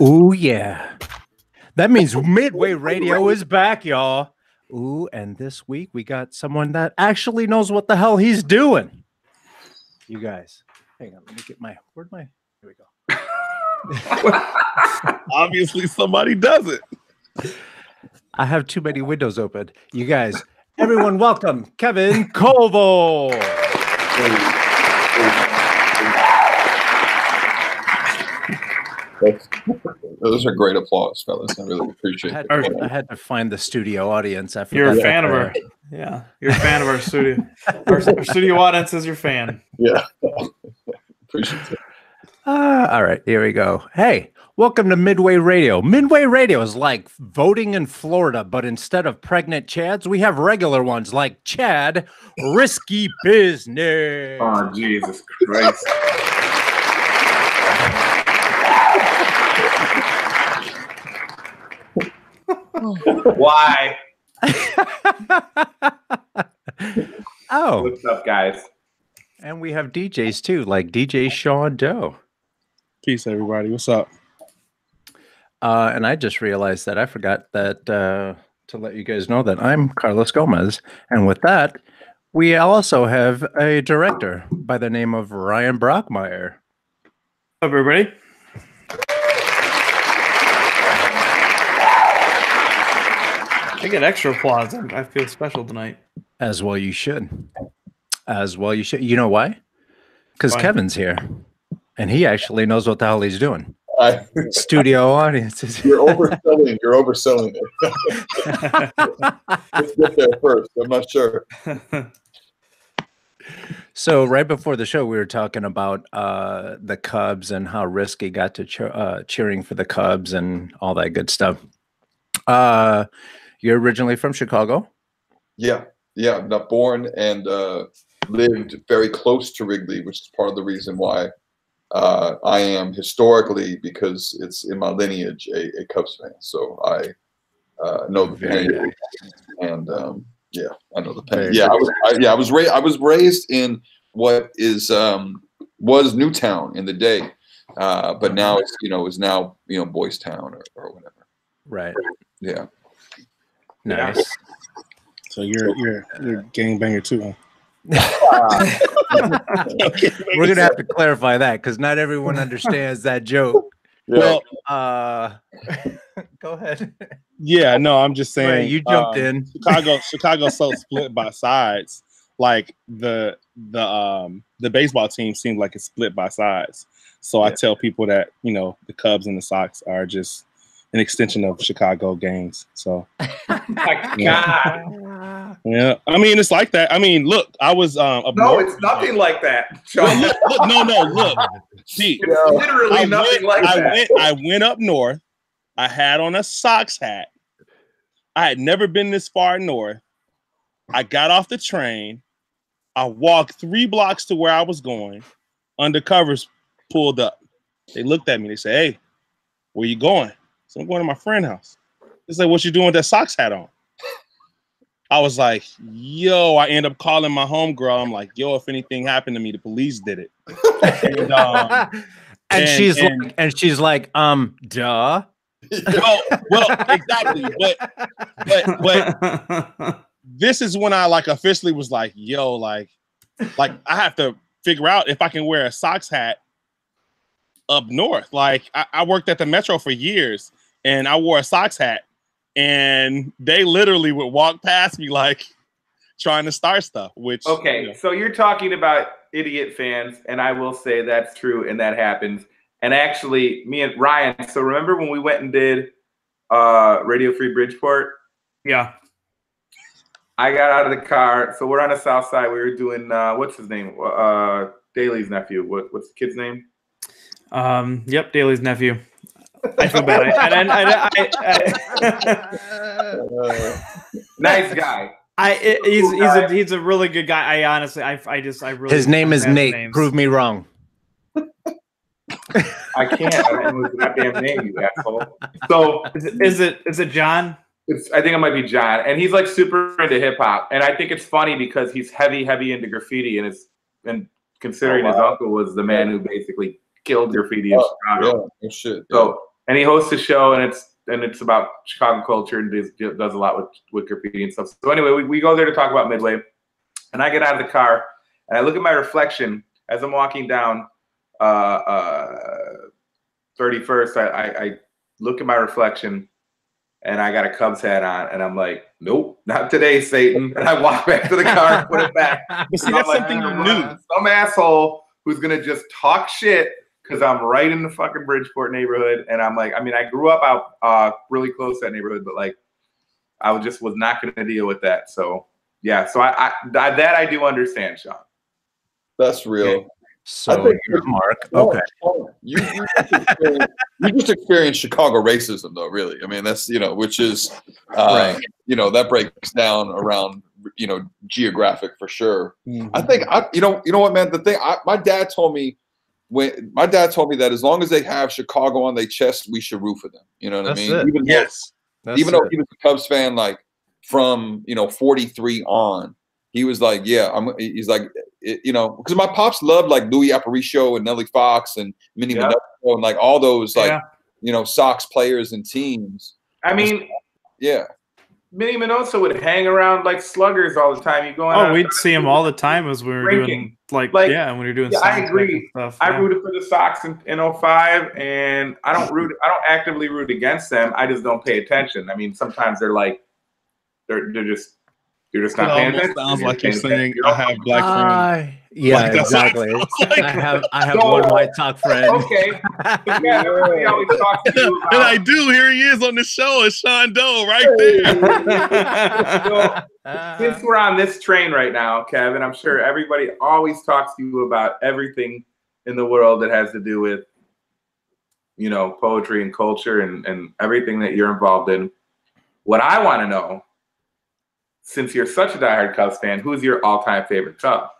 Ooh, yeah. That means Midway Radio is back, y'all. Ooh, and this week we got someone that actually knows what the hell he's doing. You guys, hang on. Let me get where'd my, here we go. Obviously, somebody does it. I have too many windows open. You guys, everyone, welcome Kevin Coval. Those are great applause, fellas. I really appreciate it. I had to find the studio audience. You're a fan of our, yeah. You're a fan of our studio. Our studio audience is your fan. Yeah, appreciate it. All right, here we go. Hey, welcome to Midway Radio. Midway Radio is like voting in Florida, but instead of pregnant Chads, we have regular ones like Chad Risky Business. Oh, Jesus Christ. Why? Oh. What's up, guys? And we have DJs too, like DJ Sean Doe. Peace, everybody. What's up? And I just realized that I forgot that to let you guys know that I'm Carlos Gomez. And with that, we also have a director by the name of Ryan Brockmeyer. What's up, everybody? I get extra applause. I feel special tonight. As well you should. As well you should. You know why? Because Kevin's here. And he actually knows what the hell he's doing. Studio audiences. You're overselling. You're overselling it. Let's get there first. I'm not sure. So right before the show, we were talking about the Cubs and how Risky got to cheering for the Cubs and all that good stuff. You're originally from Chicago? Yeah. I'm not born and lived very close to Wrigley, which is part of the reason why I am historically, because it's in my lineage, a Cubs fan. So I know the pain, and yeah, I know the pain. Yeah, I was raised in what was Newtown in the day, but now it's is now Boys Town or whatever. Right. Yeah. Nice. So you're gangbanger too, huh? We're gonna have to clarify that because not everyone understands that joke. Yeah. Well, go ahead. Yeah, no, I'm just saying. Right, you jumped in. Chicago's so split by sides. Like the baseball team seems like it's split by sides. So I tell people that the Cubs and the Sox are just an extension of Chicago gangs. So My God. yeah, I mean it's like that. I mean, look, I was No, it's nothing like that, Sean. Look. See, it's literally nothing like that. I went up north. I had on a Sox hat. I had never been this far north. I got off the train. I walked 3 blocks to where I was going. Undercovers pulled up. They looked at me. They said, "Hey, where you going?" So I'm going to my friend's house. They said, "What you doing with that Sox hat on?" I was like, "Yo," I end up calling my homegirl. I'm like, "Yo, if anything happened to me, the police did it." And she's like, duh. Well, exactly. But this is when I officially was like, yo, like I have to figure out if I can wear a Sox hat up north. Like I worked at the Metro for years and I wore a Sox hat and they literally would walk past me trying to start stuff, which okay, so you're talking about idiot fans, and I will say that's true and that happens. And actually, me and Ryan, so remember when we went and did Radio Free Bridgeport? Yeah. I got out of the car. So we're on the south side. We were doing, what's his name? Daly's nephew. What's the kid's name? Yep, Daly's nephew. I feel bad. Nice guy. He's a really good guy. I honestly, I really. His name is Nate. Prove me wrong. I can't. I don't know his goddamn name, you asshole. So Is it John? I think it might be John, and he's like super into hip hop, and I think it's funny because he's heavy into graffiti, and considering his uncle was the man who basically killed graffiti in Chicago. Yeah, shit. So, and he hosts a show, and it's about Chicago culture, and does a lot with graffiti and stuff. So anyway, we go there to talk about Midway, and I get out of the car, and I look at my reflection as I'm walking down 31st. I look at my reflection. And I got a Cubs hat on, and I'm like, nope, not today, Satan. And I walk back to the car and put it back. But see, that's something you knew. Some asshole who's gonna just talk shit because I'm right in the fucking Bridgeport neighborhood, and I'm like, I mean, I grew up out really close to that neighborhood, but like, I was not gonna deal with that. So yeah, so I do understand, Sean. That's real. Okay. So you're Mark. Okay. You just experienced Chicago racism, though. Really, I mean, that's which is, right. That breaks down around geographic for sure. Mm-hmm. I think you know what, man. The thing my dad told me that as long as they have Chicago on their chest, we should root for them. You know what I mean? Even though he was a Cubs fan, like from 43 on. He was like, he's like, because my pops loved like Louis Aparicio and Nellie Fox and Minnie Minoso and like all those Sox players and teams. I mean, yeah. Minnie Minoso would hang around like sluggers all the time. You going? Oh, we'd see him all the time as we were doing when we were doing. Yeah, I agree. Stuff, I rooted for the Sox in 05, and I don't actively root against them. I just don't pay attention. I mean, sometimes they're like, they're just not paying attention. Sounds like you're saying I have black friends. Yeah, like exactly. I have one white Sox friend. Okay. Yeah, everybody always talks to you about. And I do. Here he is on the show. It's Sean Doe right there. So, since we're on this train right now, Kevin, I'm sure everybody always talks to you about everything in the world that has to do with, poetry and culture and everything that you're involved in. What I want to know, since you're such a diehard Cubs fan, who's your all-time favorite Cub?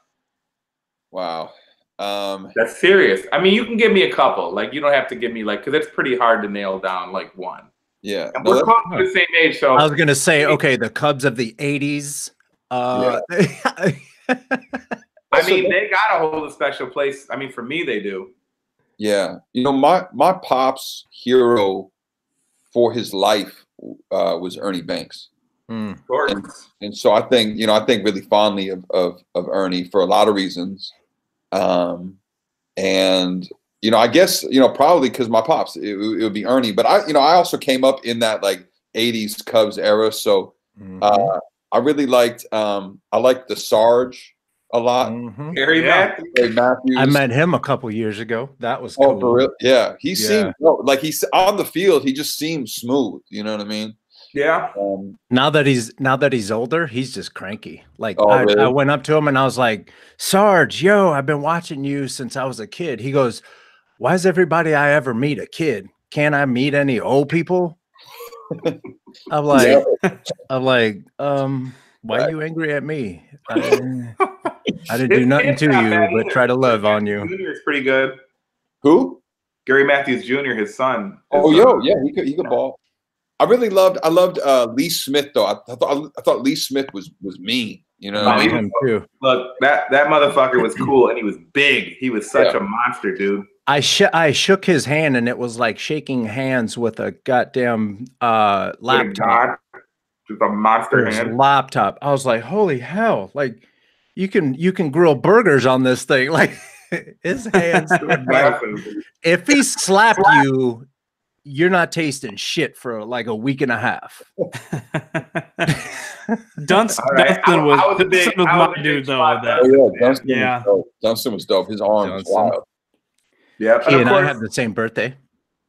Wow. That's serious. I mean, you can give me a couple. Like, you don't have to give me because it's pretty hard to nail down like one. Yeah. And we're close to the same age, so I was gonna say, okay, the Cubs of the '80s. I mean, they gotta hold a special place. I mean, for me, they do. Yeah. My pop's hero for his life was Ernie Banks. Mm. And so I think really fondly of Ernie for a lot of reasons. And I guess probably because my pops it would be Ernie, but I also came up in that like 80s Cubs era, so I really liked the Sarge a lot. Mm-hmm. Gary Matthews. I met him a couple years ago. That was cool. Oh, for real? Yeah, he seemed like he's on the field. He just seemed smooth. You know what I mean? Yeah. Now that he's older, he's just cranky. Like really? I went up to him and I was like, Sarge, yo, I've been watching you since I was a kid. He goes, why is everybody I ever meet a kid? Can't I meet any old people? I'm like, why are you angry at me? I didn't do nothing to you, but try to love on you. Jr. is pretty good. Who? Gary Matthews Jr., his son. He could ball. I loved Lee Smith though. I thought Lee Smith was mean. Him too. Look, that motherfucker was cool and he was big. He was such a monster, dude. I shook his hand and it was like shaking hands with a goddamn laptop. Just a monster hand. Laptop. I was like, holy hell! Like you can grill burgers on this thing. Like his hands. If he slapped you, you're not tasting shit for like a week and a half. Dunston was my dude though. Dunston was dope. His arm was wild. Yeah, he and I have the same birthday.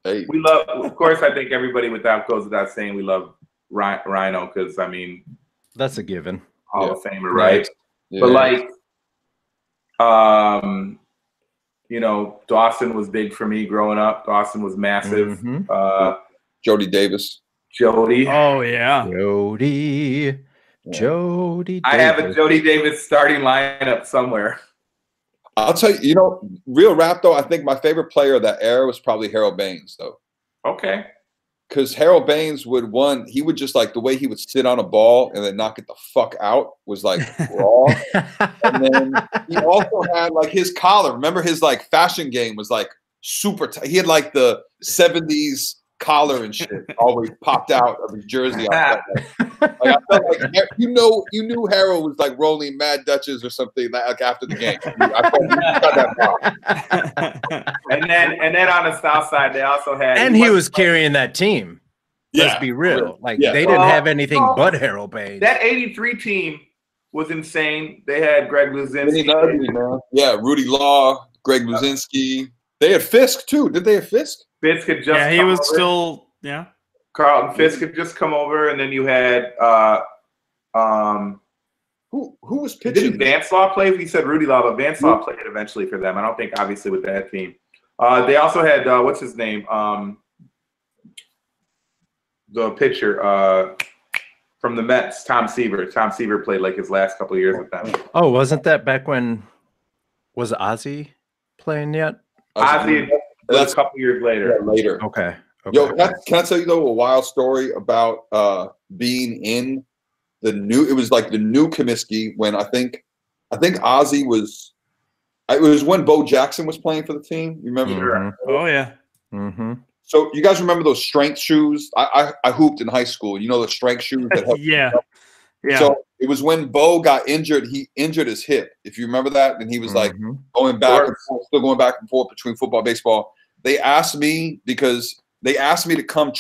Hey. We love, of course, I think everybody goes without saying we love Rhino because I mean that's a given. Hall of Famer, right? Yeah. But like, Dawson was big for me growing up. Dawson was massive. Mm-hmm. Jody Davis. Jody. Oh yeah. Jody. I have a Jody Davis starting lineup somewhere. I'll tell you, real rap though, I think my favorite player of that era was probably Harold Baines though. Okay. Because Harold Baines he would just like the way he would sit on a ball and then knock it the fuck out was like raw. And then he also had like his collar. Remember his like fashion game was like super tight. He had like the 70s collar and shit always popped out of his jersey. I felt like you knew Harold was like rolling Mad Dutches or something like after the game. I and then on the south side they also had, and he was carrying that team. Yeah, let's be real. Like they didn't have anything but Harold Baines. That '83 team was insane. They had Greg Luzinski. Yeah, Rudy Law, Greg Luzinski. They had Fisk too. Did they have Fisk? Fisk had just he was over. Still Carlton Fisk had just come over, and then you had who was pitching? Didn't Vance Law play? He said Rudy Law, but Vance Law played eventually for them. I don't think obviously with that team. They also had what's his name? The pitcher from the Mets, Tom Seaver. Tom Seaver played like his last couple of years with them. Oh, wasn't that back when was Ozzy playing yet? Ozzy. That's a couple years later. Yeah, later. Okay. Yo, can I tell you though a wild story about being in the new? It was like the new Comiskey when I think Ozzy was. It was when Bo Jackson was playing for the team. You remember? Mm-hmm. Oh yeah. Mm-hmm. So you guys remember those strength shoes? I hooped in high school. You know the strength shoes that help. Yeah. So it was when Bo got injured. He injured his hip. If you remember that, and he was like going back and forth, still going back and forth between football and baseball. They asked me to come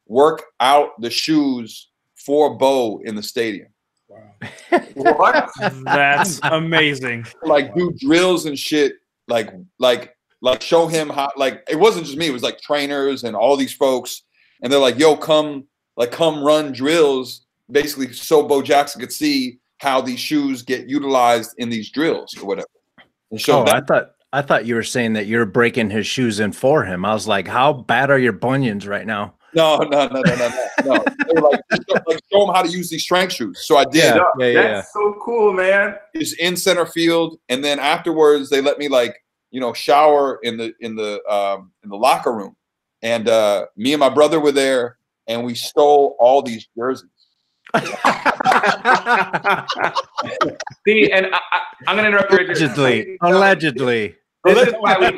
work out the shoes for Bo in the stadium. Wow. What? That's amazing. Like do drills and shit. Like show him how. Like it wasn't just me. It was like trainers and all these folks. And they're like, "Yo, come run drills." Basically, so Bo Jackson could see how these shoes get utilized in these drills or whatever. And so I thought you were saying that you're breaking his shoes in for him. I was like, how bad are your bunions right now? No. They were like, show him how to use these strength shoes. So I did. That's so cool, man. It's in center field, and then afterwards they let me shower in the locker room, and me and my brother were there, and we stole all these jerseys. See, and I'm gonna interrupt you. Allegedly. This is why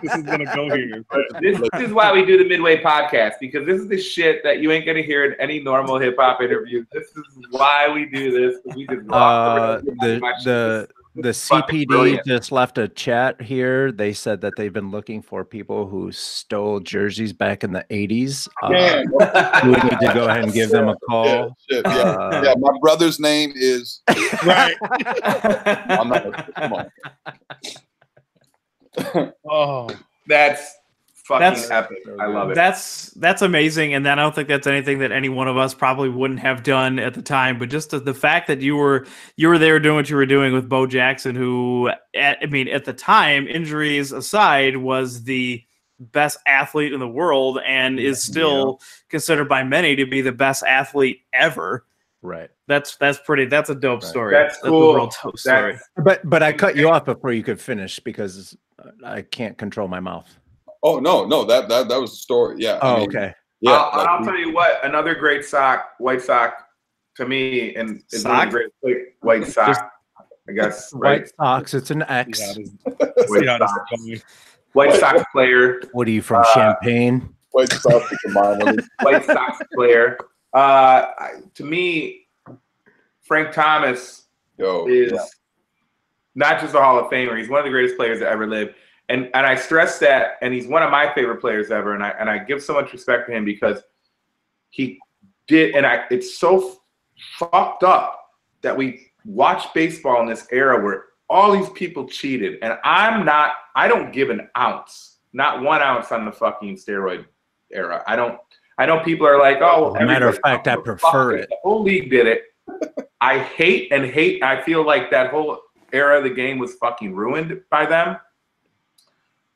this is gonna go here. This is why we do the Midway podcast, because this is the shit that you ain't gonna hear in any normal hip hop interview. This is why we do this. We just the CPD just left a chat here. They said that they've been looking for people who stole jerseys back in the 80s. We need to go ahead and give them a call. Yeah, my brother's name is right. I'm not. Come on. Oh, that's fucking epic. I love it. That's amazing, and then I don't think that's anything that any one of us probably wouldn't have done at the time. But just the fact that you were there doing what you were doing with Bo Jackson, who at the time, injuries aside, was the best athlete in the world and is still considered by many to be the best athlete ever. Right. That's a dope story. That's cool. A real dope story. But I cut you off before you could finish because I can't control my mouth. Oh no, that was the story. Yeah. Oh, okay. Yeah. I'll tell you what. Another great white sock to me, and it's a great white sock. I guess White Sox. It's an X. White Sox player. What are you from? Champagne. White Sox White Sox player. To me, Frank Thomas is not just a Hall of Famer. He's one of the greatest players that ever lived. And I stress that, and he's one of my favorite players ever. And I give so much respect to him because he did. And it's so fucked up that we watch baseball in this era where all these people cheated. And I don't give an ounce, not 1 ounce on the fucking steroid era. I know people are like, oh, as a matter of fact, I prefer it. The whole league did it. I hate. I feel like that whole era of the game was fucking ruined by them.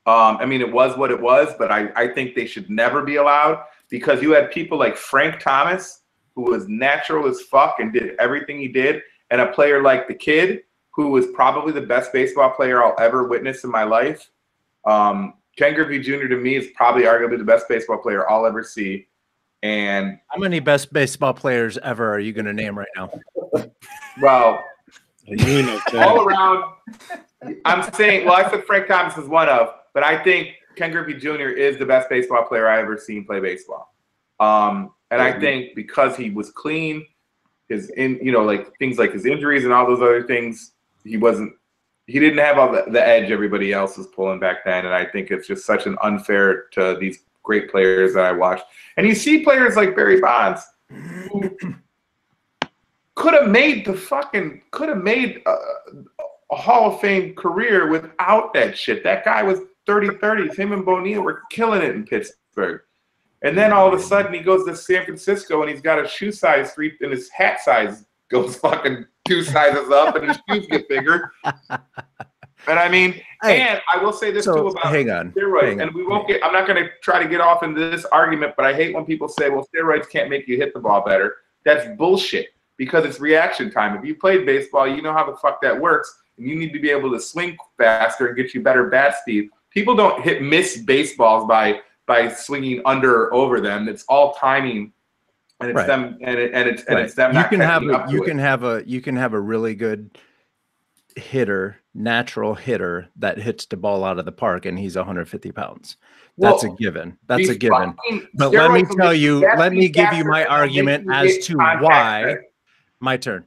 It was what it was, but I think they should never be allowed because you had people like Frank Thomas, who was natural as fuck and did everything he did, and a player like the Kid, who was probably the best baseball player I'll ever witness in my life. Ken Griffey Jr. to me is probably arguably the best baseball player I'll ever see. And how many best baseball players ever are you going to name right now? Well, You know, all around, I'm saying, well, I said Frank Thomas is one of, but I think Ken Griffey Jr. is the best baseball player I ever seen play baseball. And I think because he was clean, like things like his injuries and all those other things, he didn't have all the edge everybody else was pulling back then. And I think it's just such an unfair to these great players that I watched. And you see players like Barry Bonds who could have made a Hall of Fame career without that shit. That guy was 30-30s. Him and Bonilla were killing it in Pittsburgh. And then all of a sudden he goes to San Francisco and he's got a shoe size 3 and his hat size goes fucking 2 sizes up and his shoes get bigger. And I mean, and I will say this too about steroids. And we won't I'm not going to try to get off into this argument, but I hate when people say, well, steroids can't make you hit the ball better. That's bullshit because it's reaction time. If you played baseball, you know how the fuck that works. And you need to be able to swing faster and get you better bat speed. People don't miss baseballs by swinging under or over them. It's all timing. And it's them, and it's them. You can have a really good hitter, natural hitter that hits the ball out of the park, and he's 150 pounds. That's a given. That's a given. But let me tell you, let me give you my argument as to why. My turn.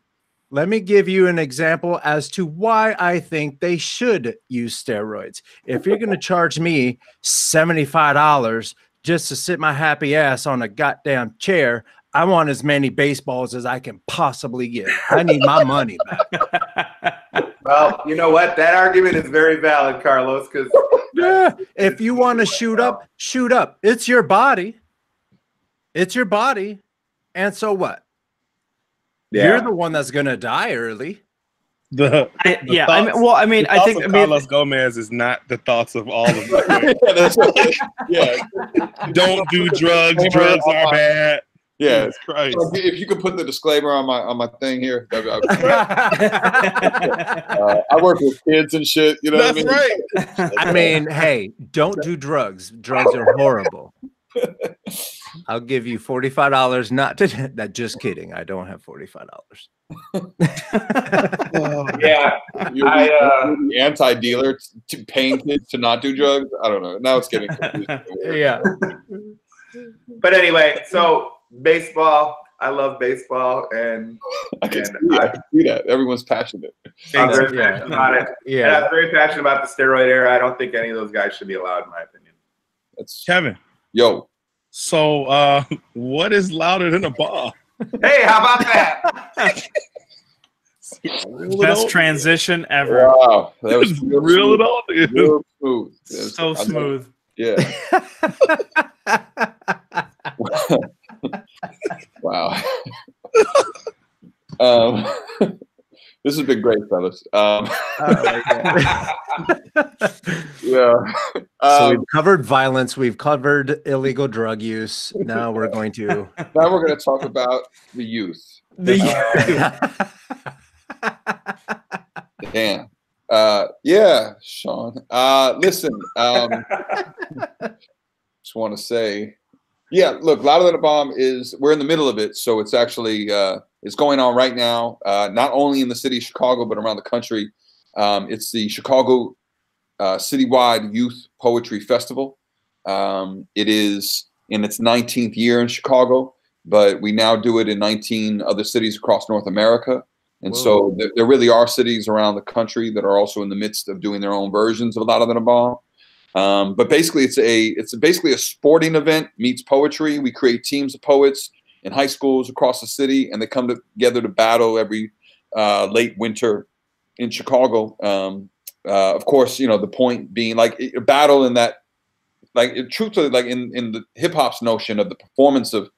Let me give you an example as to why I think they should use steroids. If you're going to charge me $75 just to sit my happy ass on a goddamn chair, I want as many baseballs as I can possibly get. I need my money back. Well, you know what? That argument is very valid, Carlos. Because if you want to shoot up, shoot up. It's your body. It's your body. And so what? Yeah. You're the one that's gonna die early. I think Carlos Gomez is not the thoughts of all of them. Don't do drugs. Drugs are bad. Yeah, Christ. So if you could put the disclaimer on my thing here. I work with kids and shit. You know what I mean? Right. I mean, hey, don't do drugs. Drugs are horrible. I'll give you $45 not to that. Just kidding. I don't have $45. Yeah. You're the anti-dealer to paying kids to not do drugs. I don't know. Now it's getting confusing. Yeah. But anyway, so baseball. I love baseball, and I can see that. Everyone's passionate. I'm very passionate about it. Yeah, and I'm very passionate about the steroid era. I don't think any of those guys should be allowed, in my opinion. That's Kevin. Yo. So, what is louder than a ball? Hey, how about that? Best transition ever. Wow, that was real smooth. So smooth. Yeah. Wow. This has been great, fellas. Yeah. So we've covered violence. We've covered illegal drug use. Now we're going to talk about the youth. Damn. Yeah, Sean. Listen. Just want to say, yeah. Look, Louder Than a Bomb we're in the middle of it, so it's actually it's going on right now. Not only in the city of Chicago, but around the country. It's the Chicago Citywide Youth Poetry Festival. It is in its 19th year in Chicago, but we now do it in 19 other cities across North America. And so there really are cities around the country that are also in the midst of doing their own versions of Louder Than a Bomb. But basically, it's basically a sporting event meets poetry. We create teams of poets in high schools across the city, and they come together to battle every late winter in Chicago. Of course, you know, the point being like a battle in that, truthfully, like in the hip hop's notion of the performance of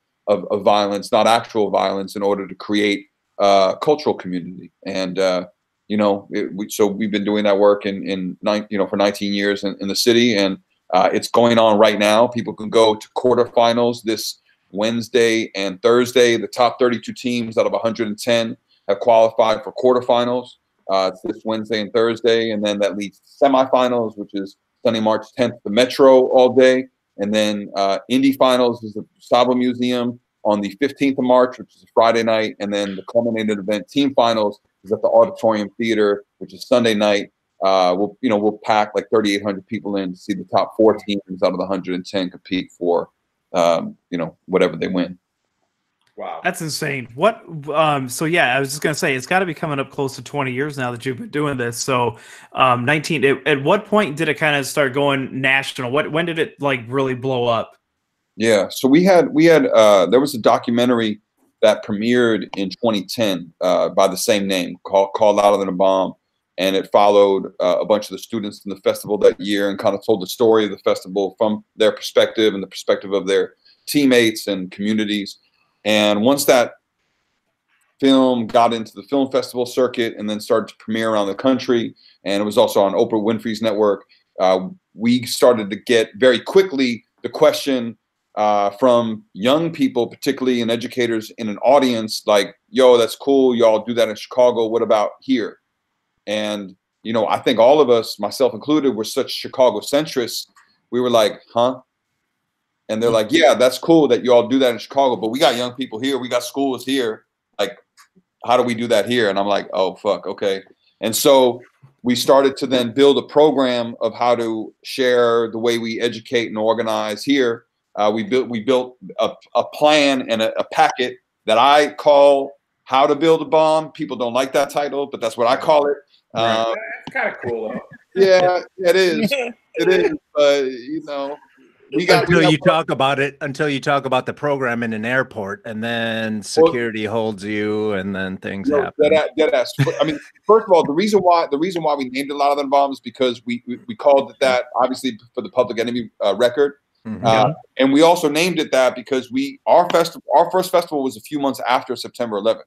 violence, not actual violence, in order to create cultural community. And so we've been doing that work for 19 years in the city, and it's going on right now. People can go to quarterfinals this Wednesday and Thursday. The top 32 teams out of 110 have qualified for quarterfinals. It's this Wednesday and Thursday, and then that leads to semifinals, which is Sunday, March 10th, the Metro all day, and then Indy Finals is the Sabo Museum on the 15th of March, which is a Friday night, and then the culminated event, Team Finals, is at the Auditorium Theater, which is Sunday night. We'll pack like 3,800 people in to see the top 4 teams out of the 110 compete for, whatever they win. Wow, that's insane. What? So yeah, I was just gonna say it's got to be coming up close to 20 years now that you've been doing this. So, 19. At what point did it kind of start going national? When did it like really blow up? Yeah, so we had there was a documentary that premiered in 2010 by the same name called Louder Than a Bomb, and it followed a bunch of the students in the festival that year and kind of told the story of the festival from their perspective and the perspective of their teammates and communities. And once that film got into the film festival circuit and then started to premiere around the country, and it was also on Oprah Winfrey's network, we started to get very quickly the question from young people, particularly and educators in an audience, like, yo, that's cool. Y'all do that in Chicago. What about here? And, I think all of us, myself included, were such Chicago centrists. We were like, huh? And they're like, yeah, that's cool that you all do that in Chicago, but we got young people here. We got schools here. Like, how do we do that here? And I'm like, oh, fuck, okay. And so we started to then build a program of how to share the way we educate and organize here. We built a plan and a packet that I call How to Build a Bomb. People don't like that title, but that's what I call it. Right. It's kind of cool, though. Yeah, it is. It is. Until you talk about the program in an airport, and then security holds you, and then things happen. Deadass. I mean, first of all, the reason why we named it Louder Than a Bomb is because we called it that, obviously, for the Public Enemy record. Mm-hmm. And we also named it that because our first festival was a few months after September 11th.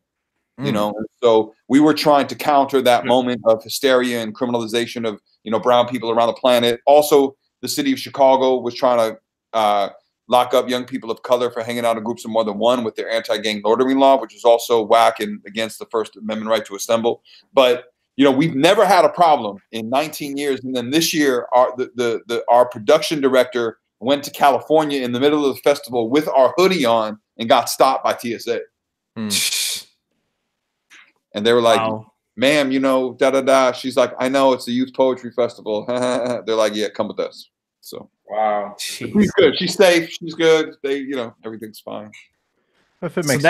And so we were trying to counter that moment of hysteria and criminalization of brown people around the planet. Also, the city of Chicago was trying to lock up young people of color for hanging out in groups of more than one with their anti-gang loitering law, which is also whack and against the First Amendment right to assemble. But we've never had a problem in 19 years. And then this year, our production director went to California in the middle of the festival with our hoodie on and got stopped by TSA. And they were like, wow. Ma'am, da-da-da. She's like, I know, it's a youth poetry festival. They're like, yeah, come with us. So, wow. She's good. She's safe. She's good. Everything's fine. If it makes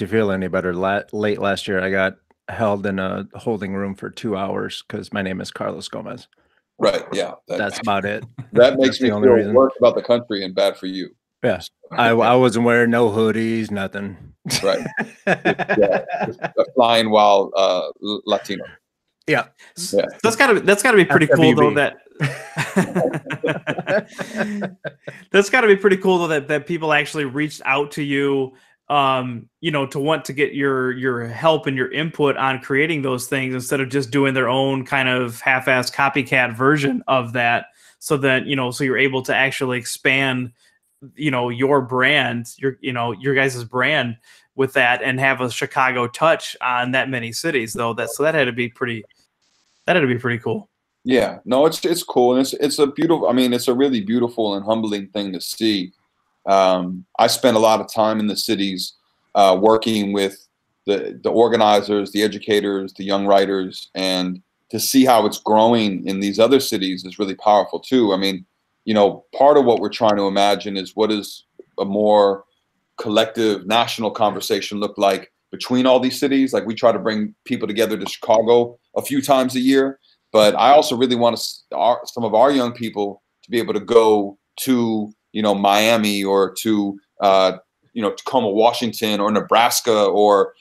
you feel any better, late last year, I got held in a holding room for 2 hours because my name is Carlos Gomez. Right. Yeah. That's about it. That makes me feel worse about the country and bad for you. Yeah. I wasn't wearing no hoodies, nothing. Right. Just a flying wild Latino. Yeah. That's gotta be pretty cool though. That's gotta be pretty cool though that people actually reached out to you, to want to get your help and your input on creating those things instead of just doing their own kind of half-assed copycat version of that. So that so you're able to actually expand your brand, your guys' brand with that, and have a Chicago touch on that many cities though. That had to be pretty cool. Yeah, no, it's cool. And it's a beautiful, it's a really beautiful and humbling thing to see. I spent a lot of time in the cities working with the organizers, the educators, the young writers, and to see how it's growing in these other cities is really powerful too. Part of what we're trying to imagine is what is a more collective national conversation look like between all these cities. Like, we try to bring people together to Chicago a few times a year, but I also really want some of our young people to be able to go to, Miami or to, Tacoma, Washington, or Nebraska, or,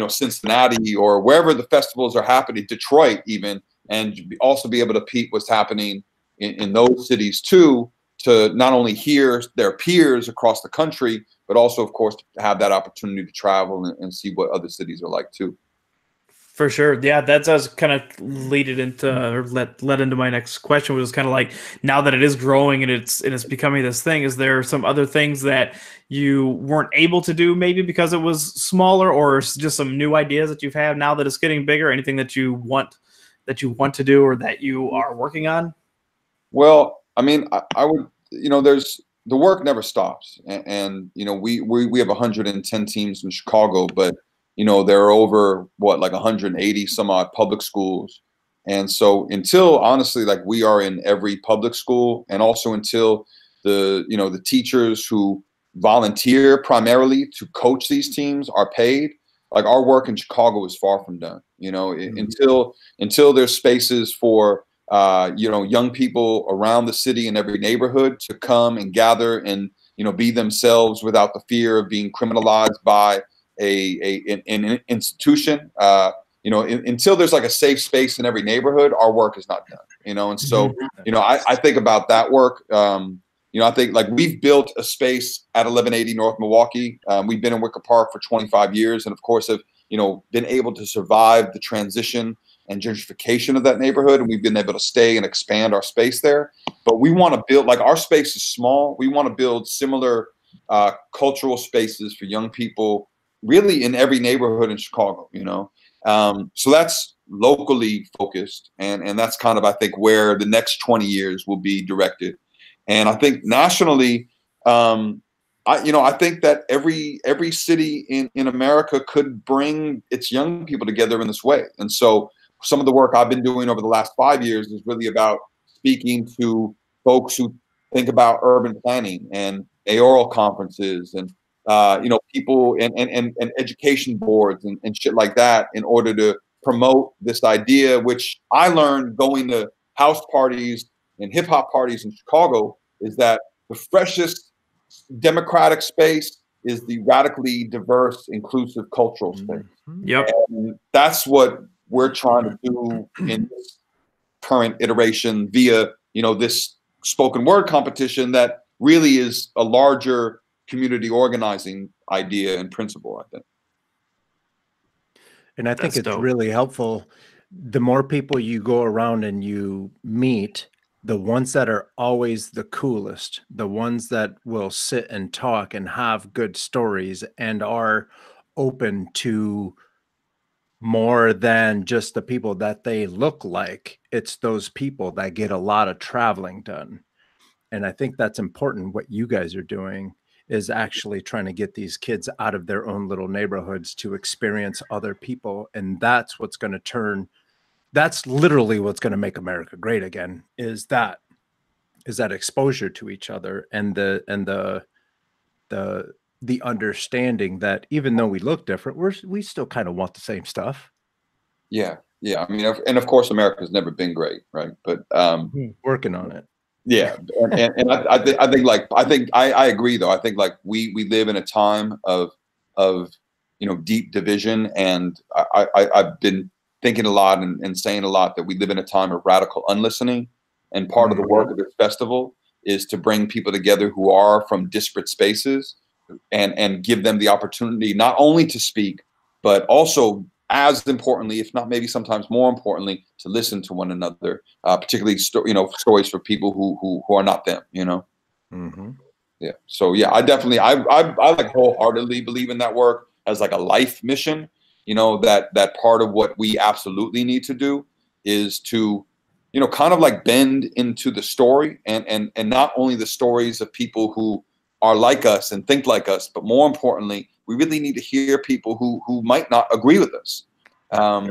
Cincinnati, or wherever the festivals are happening, Detroit even, and also be able to peep what's happening in those cities too, to not only hear their peers across the country, but also, of course, to have that opportunity to travel and see what other cities are like too. For sure. Yeah, that does kind of lead it into or led into my next question, which was kind of like, now that it is growing and it's becoming this thing, is there some other things that you weren't able to do maybe because it was smaller, or just some new ideas that you've had now that it's getting bigger? Anything that you want to do or that you are working on? Well, I mean, I would, there's the work never stops, and we have 110 teams in Chicago, but there are over like 180 some odd public schools. And so until honestly, like we are in every public school, and also until the teachers who volunteer primarily to coach these teams are paid, like our work in Chicago is far from done, until there's spaces for, young people around the city and every neighborhood to come and gather and, be themselves without the fear of being criminalized by an institution, until there's like a safe space in every neighborhood, our work is not done, and so, I think about that work. I think like we've built a space at 1180 North Milwaukee. We've been in Wicker Park for 25 years, and of course have, been able to survive the transition and gentrification of that neighborhood, and we've been able to stay and expand our space there. But we want to build, like, our space is small. We want to build similar cultural spaces for young people really in every neighborhood in Chicago, so that's locally focused, and that's kind of, I think, where the next 20 years will be directed. And I think nationally, I think that every city in America could bring its young people together in this way. And so some of the work I've been doing over the last 5 years is really about speaking to folks who think about urban planning and mayoral conferences and people and education boards and shit like that, in order to promote this idea, which I learned going to house parties and hip hop parties in Chicago, is that the freshest democratic space is the radically diverse, inclusive cultural space. Yep. And that's what we're trying to do in this current iteration via, this spoken word competition that really is a larger community organizing idea and principle, I think. And I think it's really helpful. The more people you go around and you meet, the ones that are always the coolest, the ones that will sit and talk and have good stories and are open to more than just the people that they look like, it's those people that get a lot of traveling done. And I think that's important. What you guys are doing is actually trying to get these kids out of their own little neighborhoods to experience other people. And that's what's going to that's literally what's going to make America great again, is that exposure to each other and the understanding that even though we look different, we still kind of want the same stuff. Yeah. I mean, and of course, America's never been great, right? But working on it. Yeah, and I think I agree though. I think like we live in a time of deep division, and I've been thinking a lot and saying a lot that we live in a time of radical unlistening. And part of the work of this festival is to bring people together who are from disparate spaces and give them the opportunity not only to speak, but also, as importantly, if not maybe sometimes more importantly, to listen to one another, particularly stories for people who are not them. Yeah. So yeah, I definitely I like wholeheartedly believe in that work as like a life mission. That part of what we absolutely need to do is to kind of like bend into the story and not only the stories of people who are like us and think like us, but more importantly, we really need to hear people who might not agree with us, and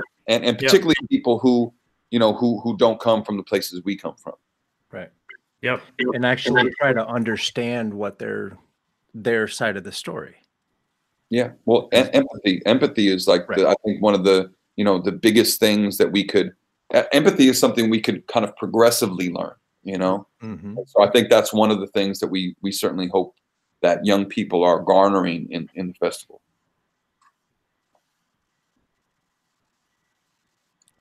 particularly people who don't come from the places we come from. Right. Yep. And actually try to understand what their side of the story. Yeah. Well, empathy is like I think one of the the biggest things that we could. Empathy is something we could kind of progressively learn. So I think that's one of the things that we certainly hope that young people are garnering in the festival.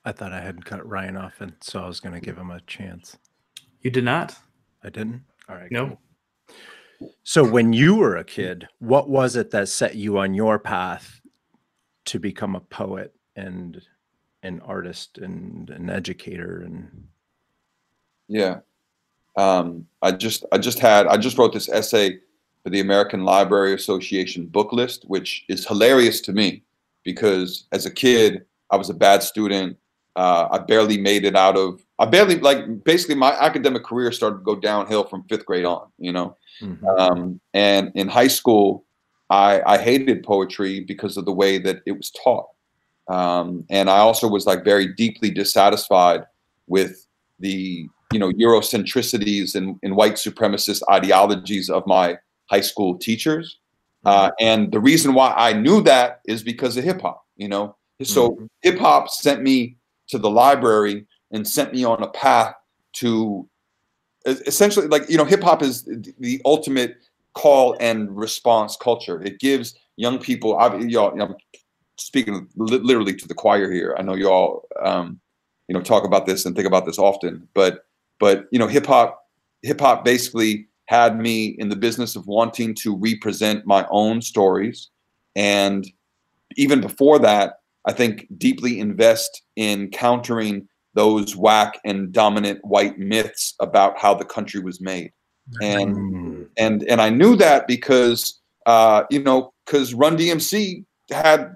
I thought I had cut Ryan off, and so I was going to give him a chance. You did not? I didn't? All right. No. Cool. So when you were a kid, what was it that set you on your path to become a poet and an artist and an educator. And yeah. I just wrote this essay for the American Library Association book list, which is hilarious to me because as a kid, I was a bad student. I barely made it out of, basically my academic career started to go downhill from 5th grade on, you know? mm-hmm. And in high school, I hated poetry because of the way that it was taught. And I also was like very deeply dissatisfied with the, you know, Eurocentricities and white supremacist ideologies of my high school teachers. And the reason why I knew that is because of hip hop, you know? So hip hop sent me to the library and sent me on a path to essentially, like, you know, hip hop is the ultimate call and response culture. It gives young people, y'all, I'm speaking literally to the choir here. I know y'all, you know, talk about this and think about this often, but you know, hip hop basically had me in the business of wanting to represent my own stories. And even before that, I think deeply invest in countering those whack and dominant white myths about how the country was made. And I knew that because, you know, because Run DMC had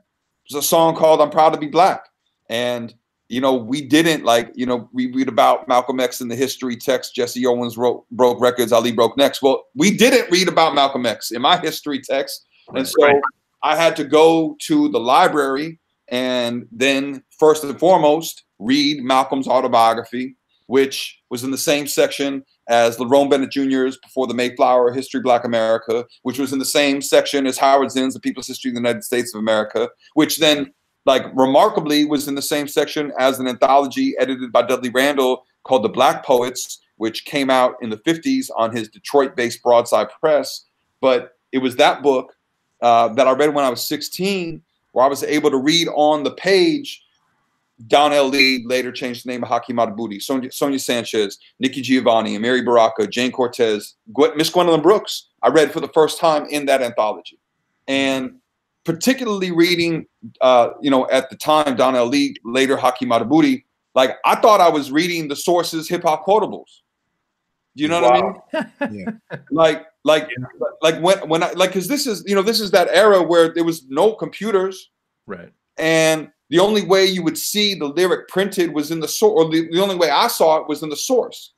a song called I'm Proud to Be Black. And, you know, we didn't, like, you know, we read about Malcolm X in the history text. Jesse Owens broke records, Ali broke necks. Well, we didn't read about Malcolm X in my history text. And so I had to go to the library and then first and foremost, read Malcolm's autobiography, which was in the same section as Lerone Bennett Jr.'s Before the Mayflower, History of Black America, which was in the same section as Howard Zinn's The People's History of the United States of America, which then, like, remarkably was in the same section as an anthology edited by Dudley Randall called The Black Poets, which came out in the 50s on his Detroit-based Broadside Press. But it was that book that I read when I was 16, where I was able to read on the page Don L. Lee, later changed the name of Hakeem Adabudi, Sonia Sanchez, Nikki Giovanni, Mary Baraka, Jane Cortez, Miss Gwendolyn Brooks, I read for the first time in that anthology. And particularly reading, you know, at the time, Don L. Lee, later Hakeem Adabudi, like, I thought I was reading the Sources hip hop quotables. You know what I mean? Yeah. Like when I, like, cause this is, you know, this is that era where there was no computers. Right. And the only way you would see the lyric printed was in the source, or the only way I saw it was in the source.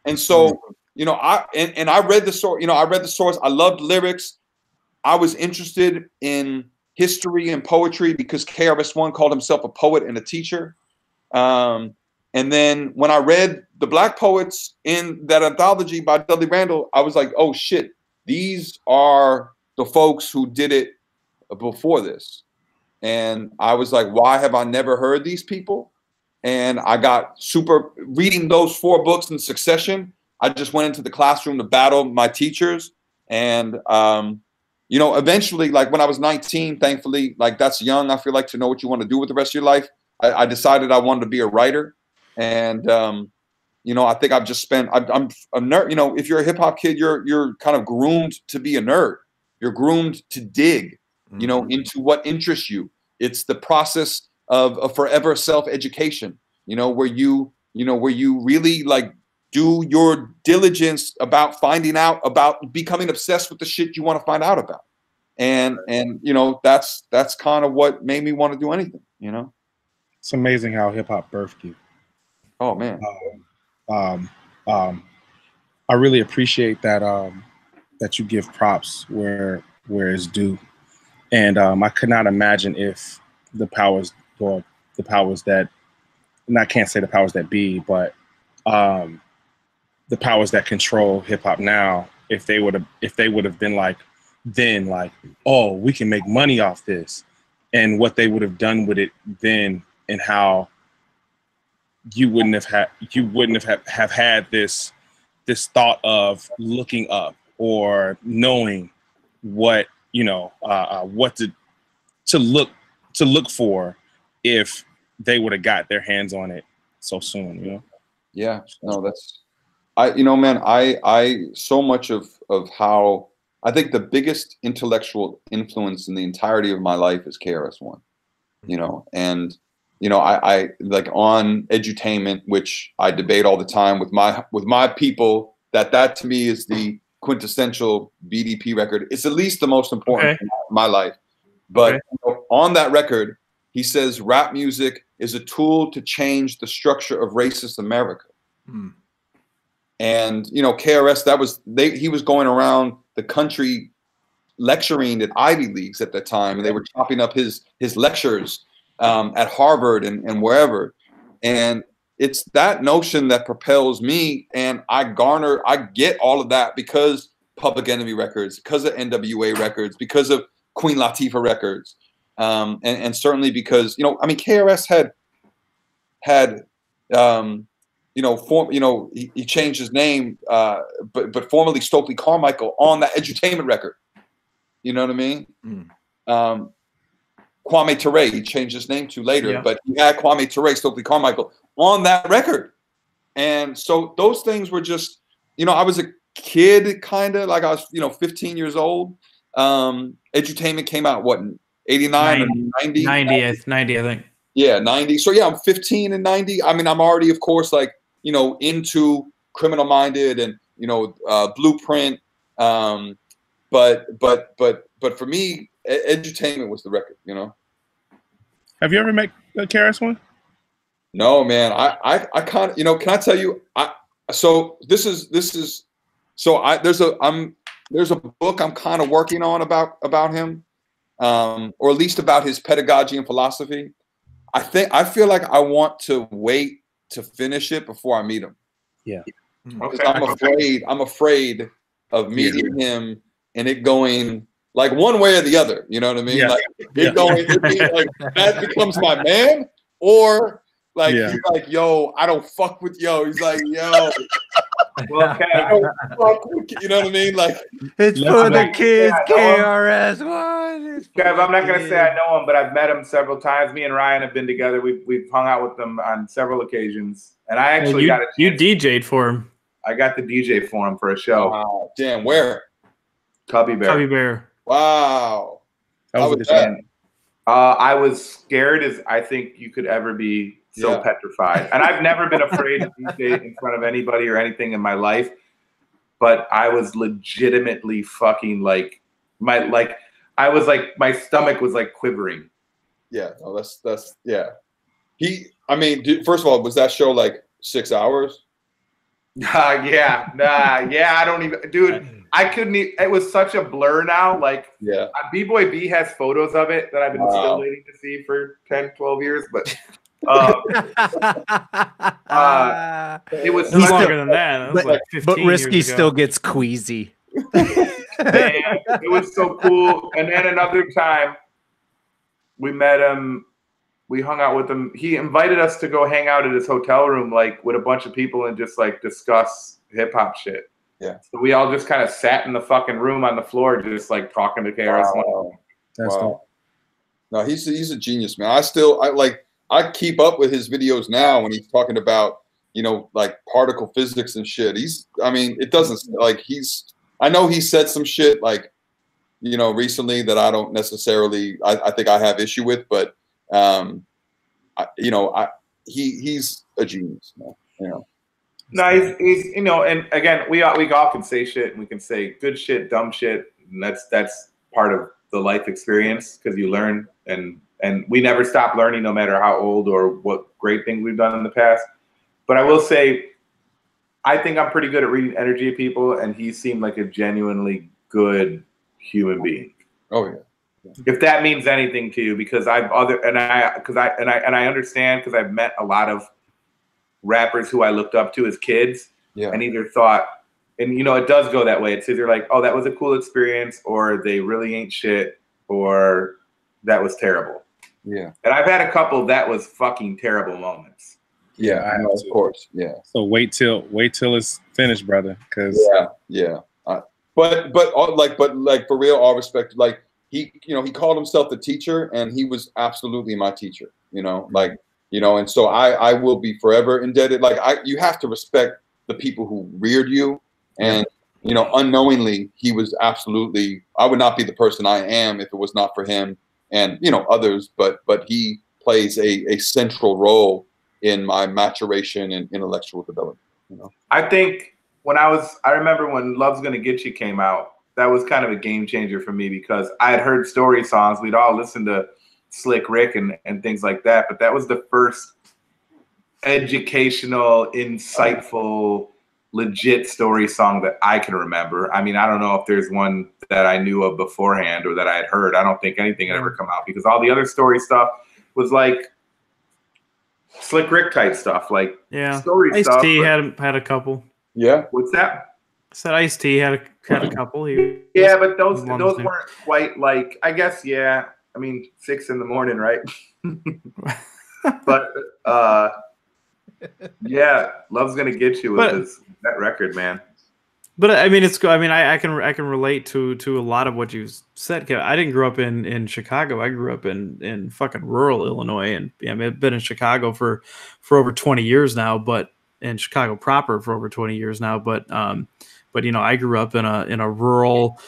And so, you know, I read the source, you know, I read the source. I loved lyrics. I was interested in history and poetry because KRS-One called himself a poet and a teacher. And then when I read the Black Poets in that anthology by Dudley Randall, I was like, oh shit, these are the folks who did it before this. And I was like, why have I never heard these people? And I got super, reading those 4 books in succession, I just went into the classroom to battle my teachers. And, you know, eventually, like when I was 19, thankfully, like that's young, I feel like, to know what you want to do with the rest of your life. I decided I wanted to be a writer. And, you know, I think I've just spent, I'm a nerd. You know, if you're a hip hop kid, you're kind of groomed to be a nerd. You're groomed to dig, you know, into what interests you. It's the process of a forever self-education, you know, where you really like do your diligence about finding out, about becoming obsessed with the shit you want to find out about. And, you know, that's kind of what made me want to do anything, you know? It's amazing how hip hop birthed you. Oh man. I really appreciate that, that you give props where it's due. And I could not imagine if the powers that, and I can't say the powers that be, but the powers that control hip hop now, if they would have been like, then like, oh, we can make money off this, and what they would have done with it then, and how you wouldn't have had this thought of looking up or knowing what, you know, what to look for if they would have got their hands on it so soon, you know? Yeah, no, you know, man, I so much of how I think the biggest intellectual influence in the entirety of my life is KRS-One, you know, and you know, I like on edutainment, which I debate all the time with my people, that to me is the quintessential BDP record. It's at least the most important in my life. But you know, on that record, he says rap music is a tool to change the structure of racist America. And you know, KRS, he was going around the country lecturing at Ivy Leagues at that time, and they were chopping up his lectures at Harvard and wherever. And it's that notion that propels me, and I get all of that because Public Enemy records, because of NWA records, because of Queen Latifah records, and certainly because, you know, I mean, KRS had you know, he changed his name, but formerly Stokely Carmichael on that edutainment record. You know what I mean? Kwame Ture, he changed his name to later, but he had Kwame Ture, Stokely Carmichael on that record. And so those things were just, you know, I was a kid, kind of like I was, you know, 15 years old. Edutainment came out, what, in 89 or 90? 90, I think. Yeah, 90. So yeah, I'm 15 and 90. I mean, I'm already, of course, like, you know, into Criminal Minded and, you know, Blueprint. But for me, edutainment was the record, you know. Have you ever met KRS One? No, man. I kind of, you know, can I tell you? There's a book I'm kind of working on about him, or at least about his pedagogy and philosophy. I feel like I want to wait to finish it before I meet him. Yeah. Okay. I'm afraid of meeting him and it going like one way or the other. You know what I mean? Like like that becomes my man, or like he's like, yo, I don't fuck with yo. He's like, yo. Well, you know what I mean? Like it's for the kids, KRS One. Kev, I'm not gonna say I know him, but I've met him several times. Me and Ryan have been together. We've hung out with them on several occasions, and I actually you DJ'd for him. I got the DJ for him for a show. Wow, damn, where? Cubby Bear. Wow. How was that? I was scared as I think you could ever be. So petrified. And I've never been afraid to DJ in front of anybody or anything in my life. But I was legitimately fucking my stomach was like quivering. Yeah. Oh, that's I mean, first of all, was that show like 6 hours? I don't even, dude, I couldn't even, it was such a blur now. Like, B-Boy B has photos of it that I've been still waiting to see for 10, 12 years, but it was longer than that. It was like 15 but Risky years ago. still gets queasy. Man, it was so cool. And then another time we met him, we hung out with him. He invited us to go hang out at his hotel room, like with a bunch of people and just like discuss hip hop shit. Yeah. So we all just kind of sat in the fucking room on the floor, just like talking to KRS One. That's dope. No, he's a genius, man. I keep up with his videos now when he's talking about, you know, like particle physics and shit. It doesn't like I know he said some shit like, you know, recently that I don't necessarily, I think I have issue with, but, he's a genius, man, you know. No, he's you know, and again, we all can say shit and we can say good shit, dumb shit, and that's part of the life experience because you learn and we never stop learning no matter how old or what great things we've done in the past. But I will say, I think I'm pretty good at reading energy of people, and he seemed like a genuinely good human being. Oh yeah. If that means anything to you, because I understand because I've met a lot of rappers who I looked up to as kids, and either thought, and you know, it does go that way. It's either like, oh, that was a cool experience, or they really ain't shit, or that was terrible. Yeah. And I've had a couple that was fucking terrible moments. Yeah, I know, of course. Yeah. So wait till it's finished, brother. Cause but for real, all respect, like he called himself the teacher, and he was absolutely my teacher, you know, like, you know, and so I will be forever indebted. Like you have to respect the people who reared you, and you know, unknowingly, he was absolutely, I would not be the person I am if it was not for him and, you know, others, but he plays a central role in my maturation and intellectual development. You know, I think I remember when Love's Gonna Get You came out, that was kind of a game changer for me because I had heard story songs. We'd all listened to Slick Rick and things like that, but that was the first educational, insightful, legit story song that I can remember. I mean, I don't know if there's one that I knew of beforehand or that I had heard. I don't think anything had ever come out because all the other story stuff was like Slick Rick type stuff, like story stuff. Ice-T had a couple. Yeah. What's that? I said Ice-T had a couple. Yeah, but those weren't quite like, I guess, yeah. I mean, 6 a.m, right? But yeah, Love's Gonna Get You was that record, man. But I mean, it's. I mean, I can relate to a lot of what you said. I didn't grow up in Chicago. I grew up in fucking rural Illinois, and I've been in Chicago for over 20 years now. But in Chicago proper for over 20 years now. But you know, I grew up in a rural,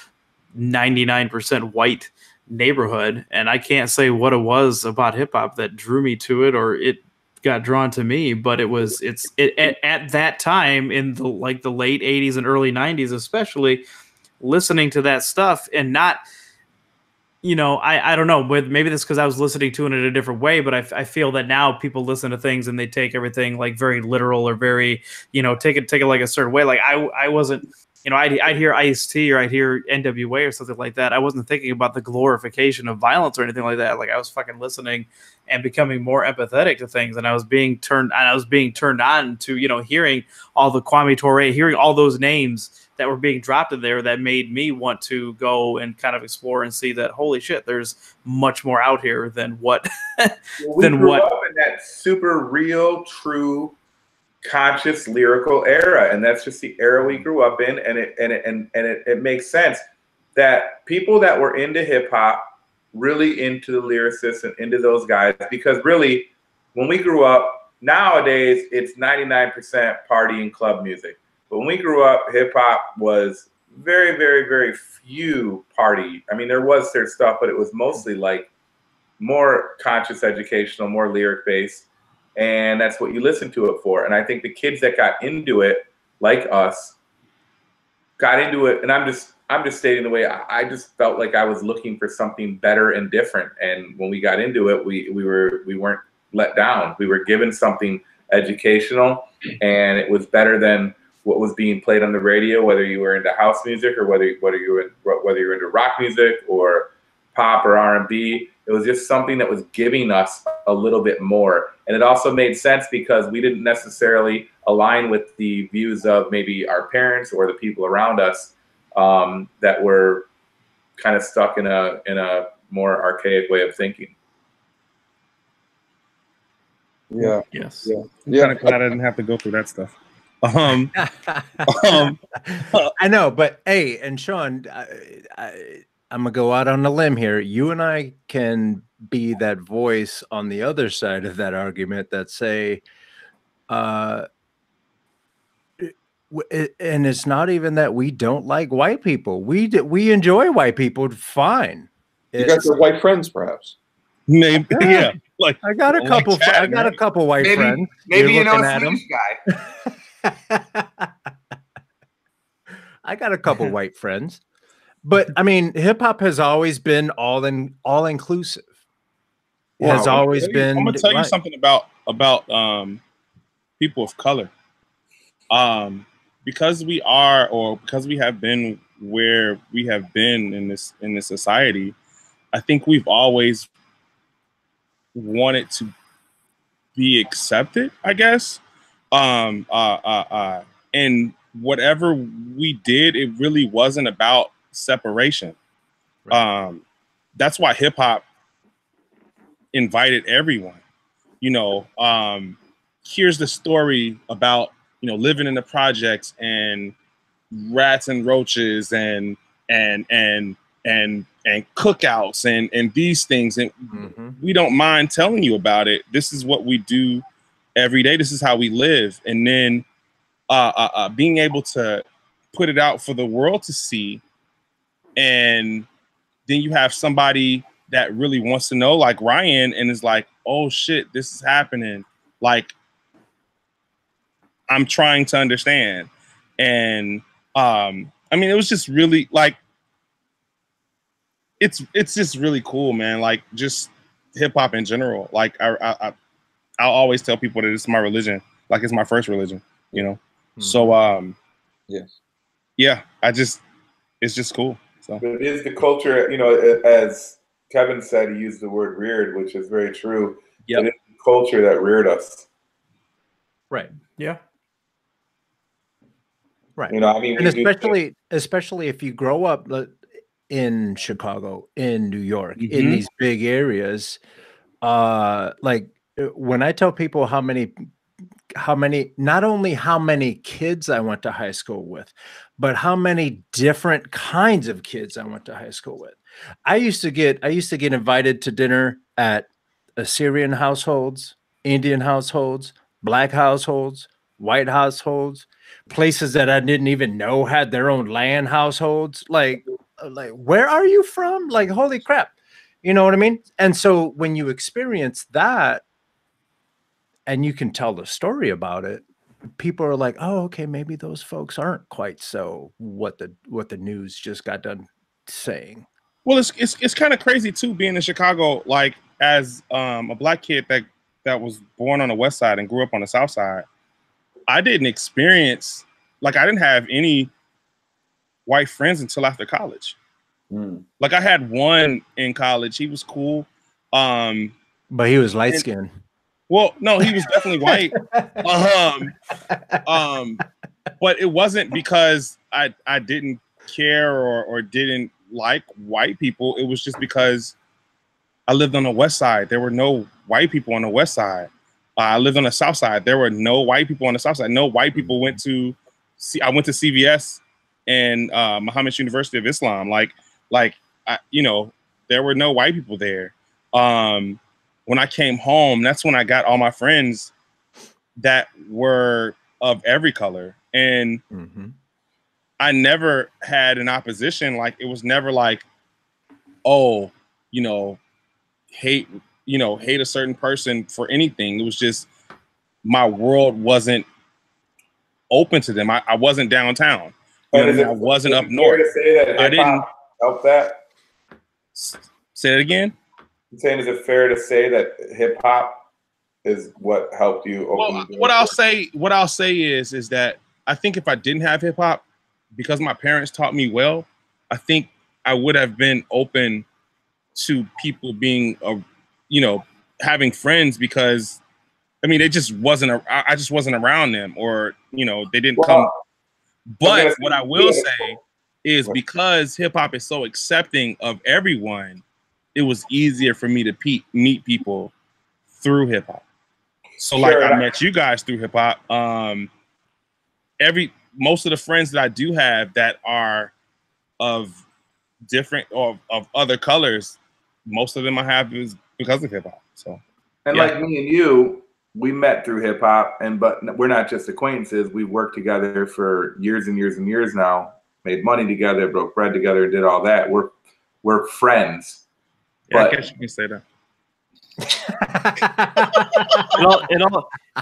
99% white neighborhood, and I can't say what it was about hip hop that drew me to it, or it got drawn to me, but at that time in the late 80s and early 90s, especially listening to that stuff and not, you know, I don't know, but maybe that's because I was listening to it in a different way, but I feel that now people listen to things and they take everything like very literal or very, you know, take it like a certain way. Like I wasn't, you know, I'd hear Ice-T or I'd hear NWA or something like that. I wasn't thinking about the glorification of violence or anything like that. Like I was fucking listening and becoming more empathetic to things, and I was being turned on to, you know, hearing all the Kwame Ture, hearing all those names that were being dropped in there that made me want to go and kind of explore and see that, holy shit, there's much more out here than what we grew up in that super real, true, conscious lyrical era, and that's just the era we grew up in, and it makes sense that people that were into hip hop really into the lyricists and into those guys, because really when we grew up, nowadays it's 99% party and club music, but when we grew up, hip hop was very, very, very few party. I mean, there was their stuff, but it was mostly like more conscious, educational, more lyric based. And that's what you listen to it for. And I think the kids that got into it, like us, got into it. And I'm just stating the way I just felt like I was looking for something better and different. And when we got into it, we weren't let down. We were given something educational, and it was better than what was being played on the radio. Whether you were into house music or whether you were into rock music or pop or R&B. It was just something that was giving us a little bit more. And it also made sense because we didn't necessarily align with the views of maybe our parents or the people around us that were kind of stuck in a more archaic way of thinking. Yeah. Yes. Yeah. I'm kind of glad I didn't have to go through that stuff. I know, but hey, and Sean, I'm gonna go out on a limb here. You and I can be that voice on the other side of that argument that say, and it's not even that we don't like white people. We enjoy white people fine. You got your white friends, perhaps. Maybe, yeah. Like I got a couple. Chad, I got a couple white friends. Maybe you know looking a at Swedish guy. I got a couple white friends. But I mean, hip hop has always been all inclusive. It has always been. I'm gonna tell you something about people of color. Because we have been where we have been in this society, I think we've always wanted to be accepted, I guess. And whatever we did, it really wasn't about separation. Right. That's why hip hop invited everyone. You know, here's the story about, you know, living in the projects and rats and roaches and cookouts and these things, and we don't mind telling you about it. This is what we do every day. This is how we live. And then being able to put it out for the world to see. And then you have somebody that really wants to know, like Ryan, and is like, oh shit, this is happening. Like, I'm trying to understand. And I mean, it was just really like, it's just really cool, man. Like, just hip hop in general. Like, I'll always tell people that it's my religion. Like, it's my first religion, you know? Mm-hmm. So, yeah, it's just cool. So but it is the culture, you know, as Kevin said, he used the word reared, which is very true. Yep. It is the culture that reared us. Right. Yeah. Right. You know, I mean, and especially if you grow up in Chicago, in New York, in these big areas, like when I tell people not only how many kids I went to high school with, but how many different kinds of kids I went to high school with. I used to get invited to dinner at Assyrian households, Indian households, Black households, white households, places that I didn't even know had their own land households. Like, where are you from? Like, holy crap. You know what I mean? And so when you experience that and you can tell the story about it, people are like, oh, okay, maybe those folks aren't quite so what the news just got done saying. Well, it's kind of crazy too, being in Chicago, like as a Black kid that was born on the West Side and grew up on the South Side. I didn't experience, like, I didn't have any white friends until after college. Like, I had one in college. He was cool. But he was light skinned. Well, no, he was definitely white. But it wasn't because I didn't care or didn't like white people. It was just because I lived on the West Side. There were no white people on the West Side. I lived on the South Side. There were no white people on the South Side. No white people went to I went to CVS and Muhammad's University of Islam. You know, there were no white people there. When I came home, that's when I got all my friends that were of every color. And I never had an opposition. Like, it was never like, oh, you know, hate a certain person for anything. It was just my world wasn't open to them. I wasn't downtown. I wasn't up north. To say that I didn't help that. Say it again. I'm saying, is it fair to say that hip hop is what helped you open? Well, what I'll say is that I think if I didn't have hip hop, because my parents taught me well, I think I would have been open to people being having friends, because I mean, I just wasn't around them, or, you know, they didn't come. But what I will say is, because hip hop is so accepting of everyone, it was easier for me to meet people through hip hop. So like, I met you guys through hip hop. Most of the friends that I do have that are of different or of other colors, most of them I have is because of hip hop. So, and like me and you, we met through hip hop, but we're not just acquaintances. We've worked together for years and years and years now, made money together, broke bread together, did all that. We're friends. Yeah, I guess you can say that.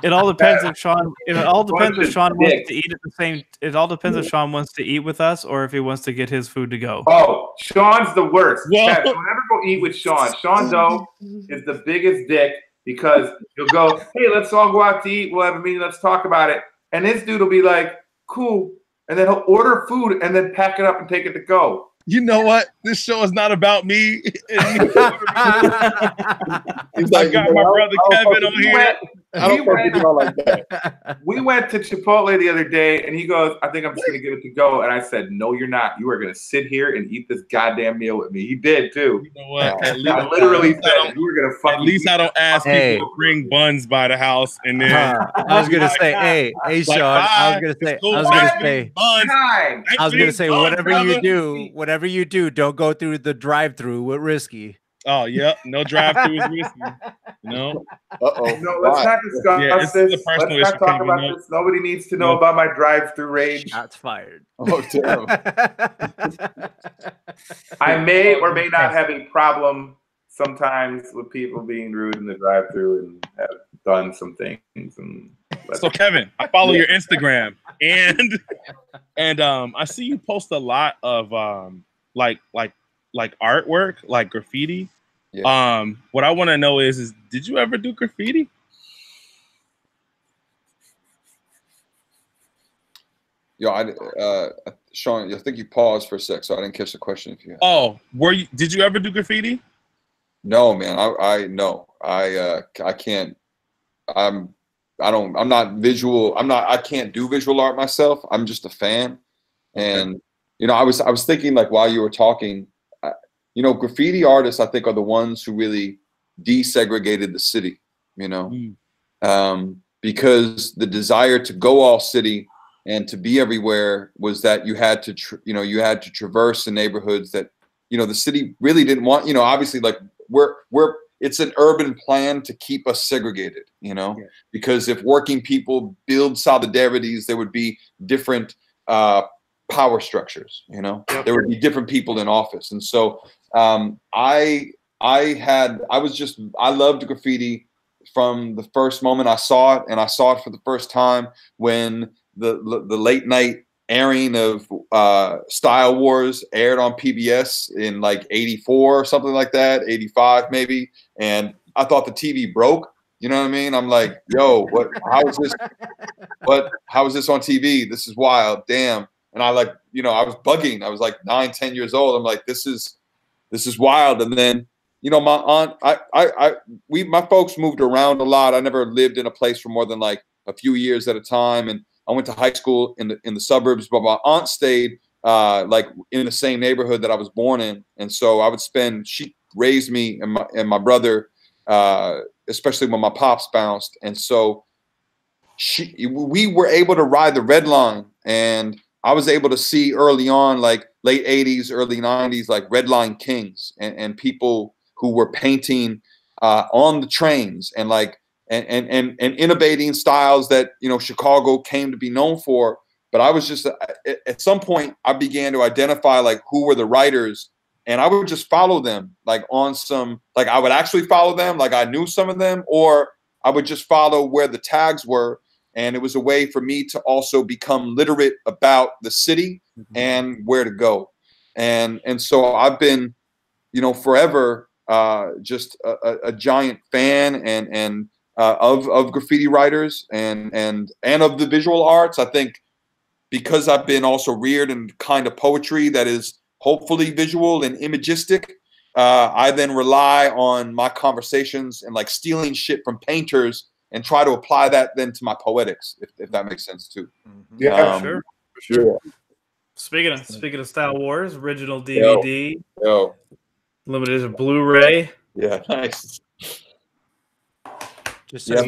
It all depends if Sean. It all depends if Sean wants to eat at the same. It all depends if Sean wants to eat with us or if he wants to get his food to go. Oh, Sean's the worst. Don't ever go eat with Sean. Sean Doe is the biggest dick, because he'll go, hey, let's all go out to eat. We'll have a meeting. Let's talk about it. And this dude will be like, cool. And then he'll order food and then pack it up and take it to go. You know what? This show is not about me. I got my brother Kevin on here. We went to Chipotle the other day, and he goes, I think I'm just going to give it to go. And I said, no, you're not. You are going to sit here and eat this goddamn meal with me. He did, too. You know what? I literally said, you were going to fucking. At least I don't ask people to bring buns by the house. And then I was going to say, hey, Sean, I was going to say, whatever you do, don't go through the drive-through with Risky. Oh, yeah. No drive-through is Risky. No. Uh-oh. No, let's not discuss this. Let's not talk about this. Nobody needs to know about my drive-through rage. Shots fired. Oh, damn. I may or may not have a problem sometimes with people being rude in the drive-thru and have done some things. And so Kevin, I follow your Instagram and I see you post a lot of like artwork, like graffiti. Yeah. What I want to know is did you ever do graffiti? Yo, Sean, I think you paused for a sec, so I didn't catch the question. If you Oh, did you ever do graffiti? No, man. I can't. I'm not visual. I can't do visual art myself. I'm just a fan. And I was thinking, like, while you were talking, graffiti artists, I think, are the ones who really desegregated the city, because the desire to go all city and to be everywhere was that you had to traverse the neighborhoods that, the city really didn't want, obviously, like it's an urban plan to keep us segregated, because if working people build solidarities, there would be different power structures, there would be different people in office. And so I loved graffiti from the first moment I saw it, and I saw it for the first time when the late night airing of Style Wars aired on PBS in like 84 or something like that, 85 maybe. And I thought the TV broke. You know what I mean? I'm like, yo, how is this on TV? This is wild. Damn. And I I was bugging. I was like 9-10 years old. I'm like, this is wild. And then, my aunt, my folks moved around a lot. I never lived in a place for more than like a few years at a time. And I went to high school in the suburbs, but my aunt stayed like in the same neighborhood that I was born in. And so she raised me and my brother, especially when my pops bounced. And so we were able to ride the red line, and I was able to see early on, like late 80s, early 90s, like red line kings and people who were painting on the trains and like, and innovating styles that, Chicago came to be known for. But I was just, at some point, I began to identify like who were the writers, and I would just follow them like on some, like I would actually follow them, like I knew some of them, or I would just follow where the tags were. And it was a way for me to also become literate about the city and where to go. And so I've been, forever just a giant fan and of graffiti writers and of the visual arts. I think because I've been also reared in kind of poetry that is hopefully visual and imagistic, I then rely on my conversations and like stealing shit from painters and try to apply that then to my poetics, if that makes sense too. Yeah, for sure. Yeah. Speaking of Style Wars, original DVD, limited edition Blu-ray. Yeah, nice. Just so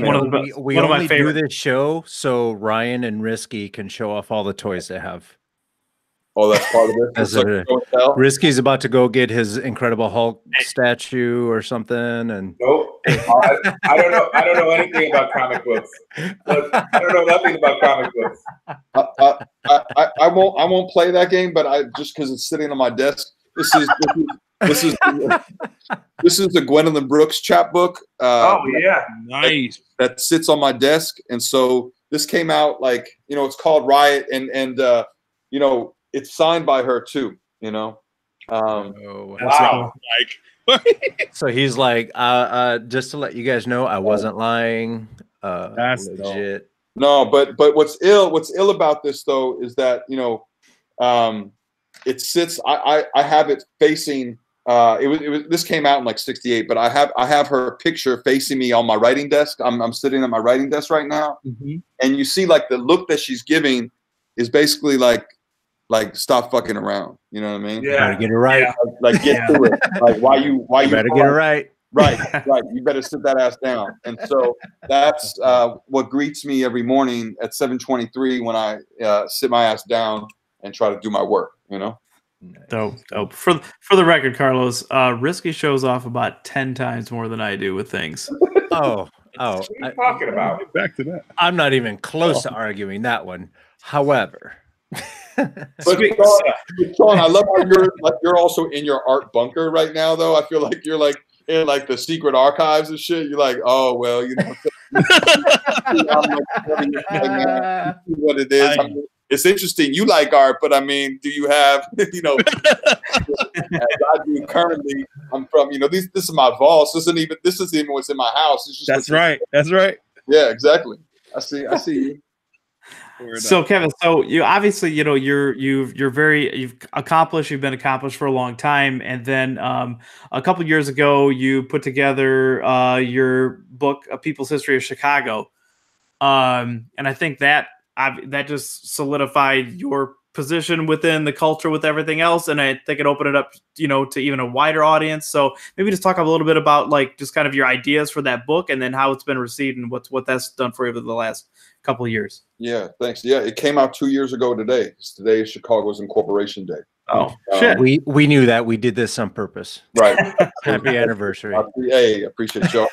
we only do this show so Ryan and Risky can show off all the toys they have. Oh, that's part of it. Risky's about to go get his Incredible Hulk statue or something, and nope. I don't know anything about comic books. I don't know nothing about comic books. I won't play that game, but just because it's sitting on my desk. This is the Gwendolyn Brooks chapbook. Nice. That sits on my desk, and so this came out like it's called Riot, and it's signed by her too. Wow. Like, so he's like, just to let you guys know, I wasn't lying. That's legit. No, but what's ill about this though is that it sits. I have it facing. This came out in like '68, but I have her picture facing me on my writing desk. I'm sitting at my writing desk right now, and you see like the look that she's giving is basically like stop fucking around. You know what I mean? Yeah, better get it right. Yeah. Like get to it. Like why you better get it right. Right. You better sit that ass down. And so that's what greets me every morning at 7:23 when I sit my ass down and try to do my work. Dope. For the record, Carlos, Risky shows off about 10 times more than I do with things. Oh. What are you talking about? Back to that. I'm not even close to arguing that one. However. But Sean, I love how you're also in your art bunker right now, though. I feel like you're like in like the secret archives and shit, you're like, oh well, you know, what it is. I mean, it's interesting. You like art, but I mean, do you have, you know, as I do currently? I'm from, you know, this is my vaults. This isn't even what's in my house. It's just That's right. That's right. Yeah, exactly. I see you. So Kevin, so you obviously, you know, you've been accomplished for a long time, and then a couple years ago you put together your book, A People's History of Chicago, and I think that just solidified your position within the culture with everything else, and I think it opened it up, you know, to even a wider audience. So maybe just talk a little bit about like just kind of your ideas for that book, and then how it's been received, and what that's done for you over the last couple of years. Yeah, thanks. Yeah, it came out 2 years ago today. Today is Chicago's Incorporation Day. Oh, shit. We knew that. We did this on purpose. Right. Happy anniversary. Hey, appreciate y'all.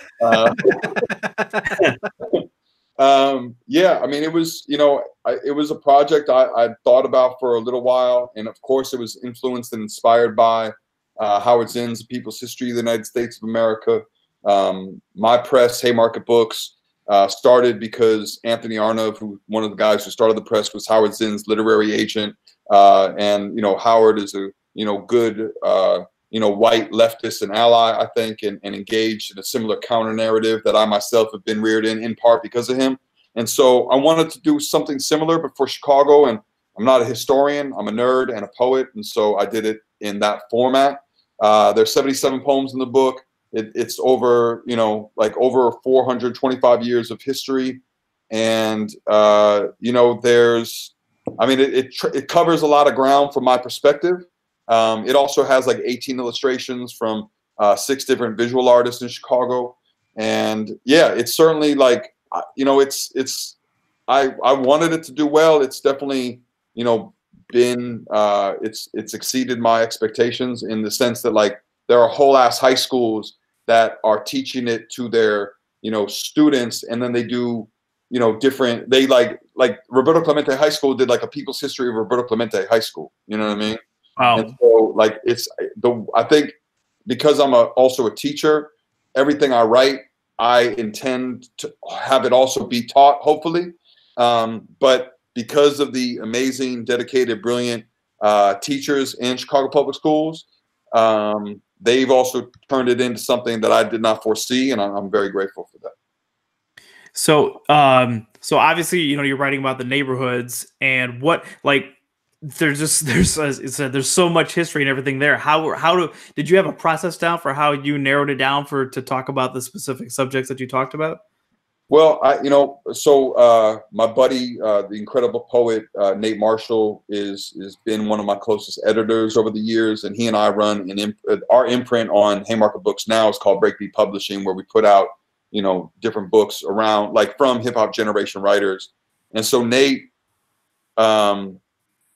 Yeah, I mean, it was, you know, it was a project I thought about for a little while. And of course, it was influenced and inspired by Howard Zinn's The People's History of the United States of America. My press, Haymarket Books, started because Anthony Arnove, one of the guys who started the press, was Howard Zinn's literary agent. And, you know, Howard is a, you know, good, you know, white leftist and ally, I think, and engaged in a similar counter narrative that I myself have been reared in part because of him. And so I wanted to do something similar, but for Chicago. And I'm not a historian, I'm a nerd and a poet. And so I did it in that format. There's 77 poems in the book. It's over, you know, like over 425 years of history. And, you know, it covers a lot of ground from my perspective. It also has like 18 illustrations from 6 different visual artists in Chicago. And yeah, it's certainly like, you know, I wanted it to do well. It's definitely, you know, been, it's exceeded my expectations in the sense that like there are whole ass high schools that are teaching it to their, you know, students. And then they do, you know, they like Roberto Clemente High School did like a People's History of Roberto Clemente High School. You know what I mean? Wow. And so like I think because I'm also a teacher, everything I write, I intend to have it also be taught, hopefully. But because of the amazing, dedicated, brilliant teachers in Chicago Public Schools, they've also turned it into something that I did not foresee, and I'm very grateful for that. So, so obviously, you know, you're writing about the neighborhoods and what, like, there's so much history and everything there. Did you have a process down for how you narrowed it down to talk about the specific subjects that you talked about? Well, my buddy, the incredible poet, Nate Marshall is been one of my closest editors over the years. And he and I run our imprint on Haymarket Books now is called Breakbeat Publishing, where we put out, you know, different books around like from hip hop generation writers. And so Nate,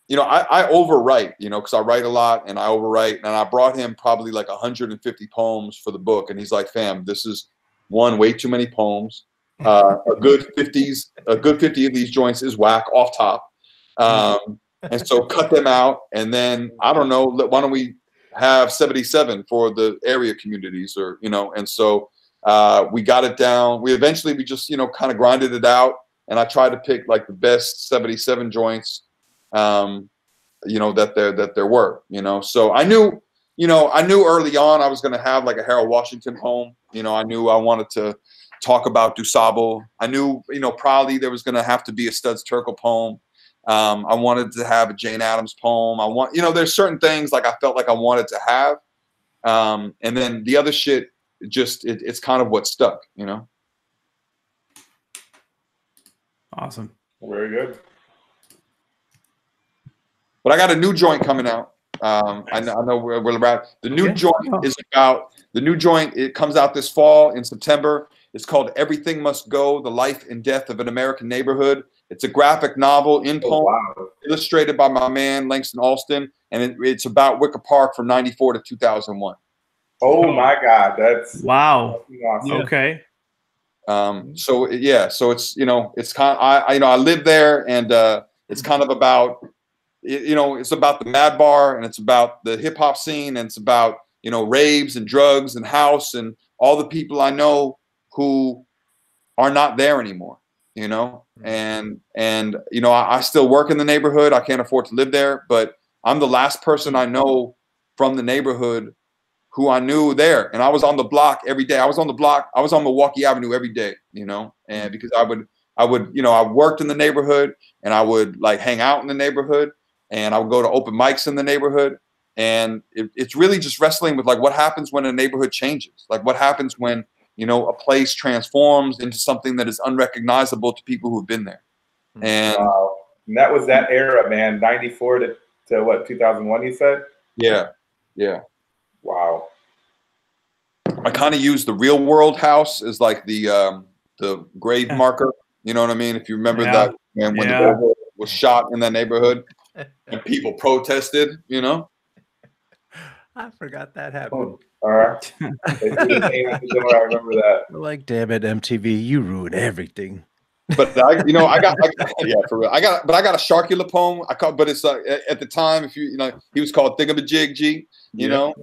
you know, I overwrite, you know, because I write a lot and I overwrite. And I brought him probably like 150 poems for the book. And he's like, fam, this is way too many poems. A good 50 of these joints is whack off top. And so cut them out. And then, I don't know, why don't we have 77 for the area communities or, you know, and so we got it down. We just, you know, kind of grinded it out. And I tried to pick like the best 77 joints, you know, that there were, you know. So I knew early on I was going to have like a Harold Washington poem. You know, I knew I wanted to talk about DuSable. I knew, you know, probably there was going to have to be a Studs Terkel poem. I wanted to have a Jane Addams poem. You know, there's certain things like I felt like I wanted to have. And then the other shit, it's kind of what stuck, you know? Awesome. Very good. But I got a new joint coming out. I know we're about the new joint is about the new joint. It comes out this fall in September. It's called Everything Must Go, The Life and Death of an American Neighborhood. It's a graphic novel in poem, illustrated by my man, Langston Alston. And it's about Wicker Park from 94 to 2001. Oh my God. That's wow. Awesome. Okay. So it's, you know, it's kind of, I live there, and it's kind of about, you know, it's about the Mad Bar, and it's about the hip hop scene, and it's about, you know, raves and drugs and house and all the people I know who are not there anymore, you know, and you know, I still work in the neighborhood. I can't afford to live there, but I'm the last person I know from the neighborhood who I knew there. And I was on the block every day. I was on the block. I was on Milwaukee Avenue every day, you know, and because I would, you know, I worked in the neighborhood and I would like hang out in the neighborhood and I would go to open mics in the neighborhood. And it's really just wrestling with like what happens when a neighborhood changes, like what happens when, you know, a place transforms into something that is unrecognizable to people who've been there. And, and that was that era, man, 94 to what, 2001, you said? Yeah. Yeah. Wow. I kind of use the Real World house as like the grave marker. You know what I mean? If you remember that, and when the billboard was shot in that neighborhood and people protested, you know? I forgot that happened. All right. I remember that. Like, damn it, MTV, you ruined everything. But I got for real. I got a Sharkula poem. But it's at the time, if you know, he was called Thingamajig G. You know,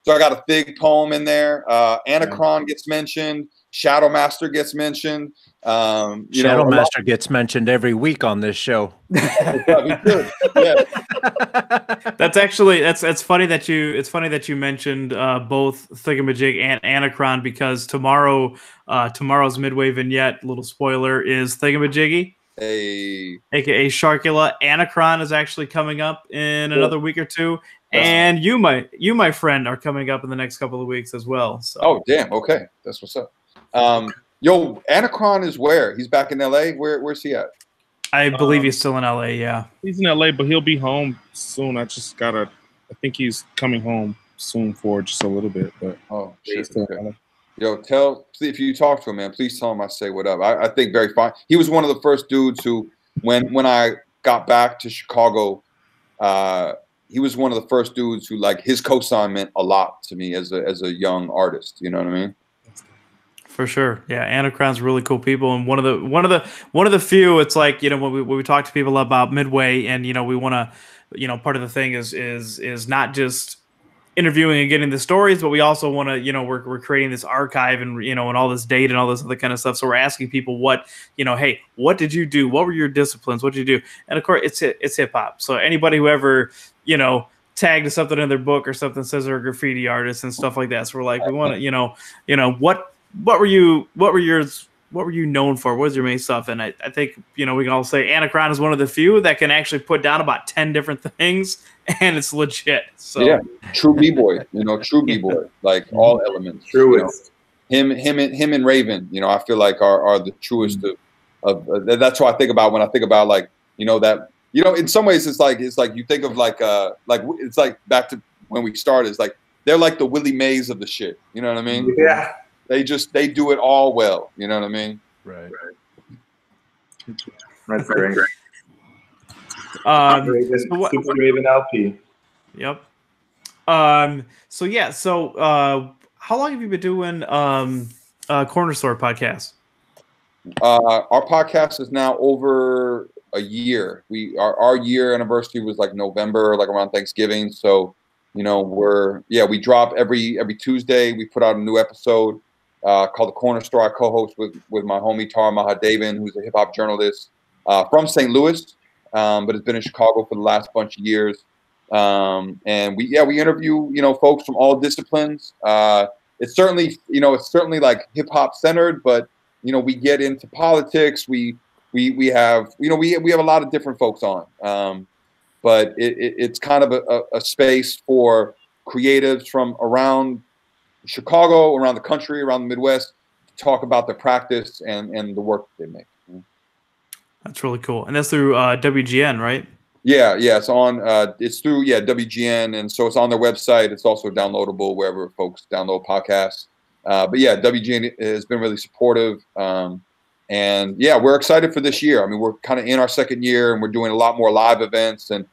so I got a Thig poem in there. Anacron gets mentioned. Shadow Master gets mentioned. Shadow Master gets mentioned every week on this show. That's actually it's funny that you mentioned both Thingamajig and Anacron, because tomorrow's Midway vignette, little spoiler, is Thingamajiggy, aka Sharkula. Anacron is actually coming up in another week or two. And you, my friend, are coming up in the next couple of weeks as well. So. Oh, damn. Okay. That's what's up. Yo, Anacron is where? He's back in LA? Where's he at? I believe he's still in LA, yeah. He's in LA, but he'll be home soon. I think he's coming home soon for just a little bit. But shit. Okay. Yo, if you talk to him, man, please tell him I say what up. I think very fine. He was one of the first dudes who, when I got back to Chicago, he was one of the first dudes who, like, his cosign meant a lot to me as a young artist. You know what I mean? For sure, yeah. Anacron's really cool people, and one of the few. It's like, you know, when we talk to people about Midway, and you know, we want to, you know, part of the thing is not just interviewing and getting the stories, but we also want to, you know, we're creating this archive and, you know, and all this data and all this other kind of stuff. So we're asking people what, you know, hey, what did you do? What were your disciplines? What did you do? And of course, it's hip hop. So anybody who ever, you know, tagged something in their book or something says they're a graffiti artist and stuff like that. So we're like, we want to, you know, what were you known for? What was your main stuff? And I think, you know, we can all say Anacron is one of the few that can actually put down about 10 different things, and it's legit. So yeah, true b-boy, you know, true b-boy, like all elements. Truest. You know, him and Raven, you know, I feel like are the truest of that's what I think about when I think about, like, you know, that, you know, in some ways it's like you think of like it's like back to when we started, it's like they're like the Willie Mays of the shit. You know what I mean? Yeah. They do it all well. You know what I mean? Right. That's great. Super Raven LP. Yep. So yeah. So how long have you been doing Corner Store podcast? Our podcast is now over a year. Our year anniversary was like November, like around Thanksgiving. So, you know, we drop every Tuesday. We put out a new episode called The Corner Store. I co-host with my homie Tara Mahadevan, who's a hip hop journalist from St. Louis, but has been in Chicago for the last bunch of years. And we interview, you know, folks from all disciplines. It's certainly like hip hop centered, but, you know, we get into politics. We have a lot of different folks on. But it's kind of a space for creatives from around Chicago, around the country, around the Midwest, to talk about their practice and the work that they make. That's really cool. And that's through WGN, right? Yeah. It's on. It's through WGN, and so it's on their website. It's also downloadable wherever folks download podcasts. But yeah, WGN has been really supportive. And yeah, we're excited for this year. I mean, we're kind of in our second year, and we're doing a lot more live events. And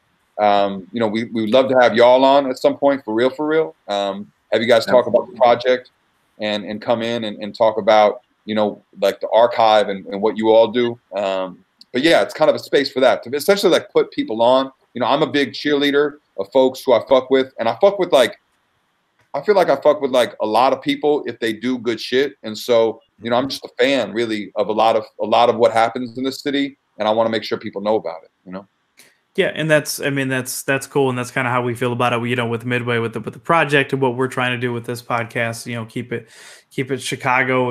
you know, we would love to have y'all on at some point, for real. Have you guys talk about the project and come in and talk about, you know, like the archive and what you all do. But yeah, it's kind of a space for that, to essentially like put people on. You know, I'm a big cheerleader of folks who I fuck with, and I fuck with like I feel like I fuck with like a lot of people if they do good shit. And so, you know, I'm just a fan really of a lot of what happens in this city. And I want to make sure people know about it, you know? Yeah, and that's cool, and that's kind of how we feel about it. You know, with Midway, with the project, and what we're trying to do with this podcast. You know, keep it Chicago,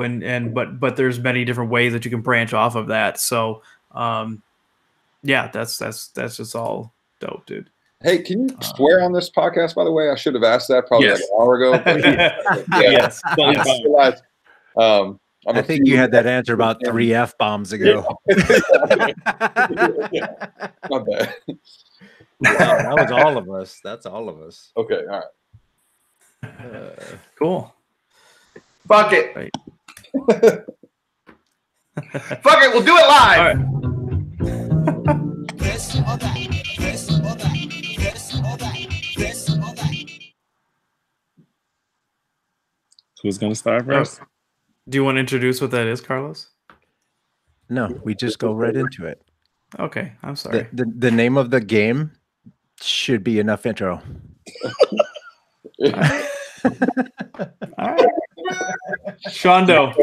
but there's many different ways that you can branch off of that. So, yeah, that's just all dope, dude. Hey, can you swear on this podcast? By the way, I should have asked that probably like an hour ago. But Yes. I just realized, I think you had that answer about 3 F-bombs ago. Not bad. That was all of us. That's all of us. Okay, all right. Cool. Fuck it. Right. Fuck it. We'll do it live. All right. Who's gonna start first? Do you want to introduce what that is, Carlos? No, we just go right into it. Okay, I'm sorry. The name of the game should be enough intro. All right. Shondo.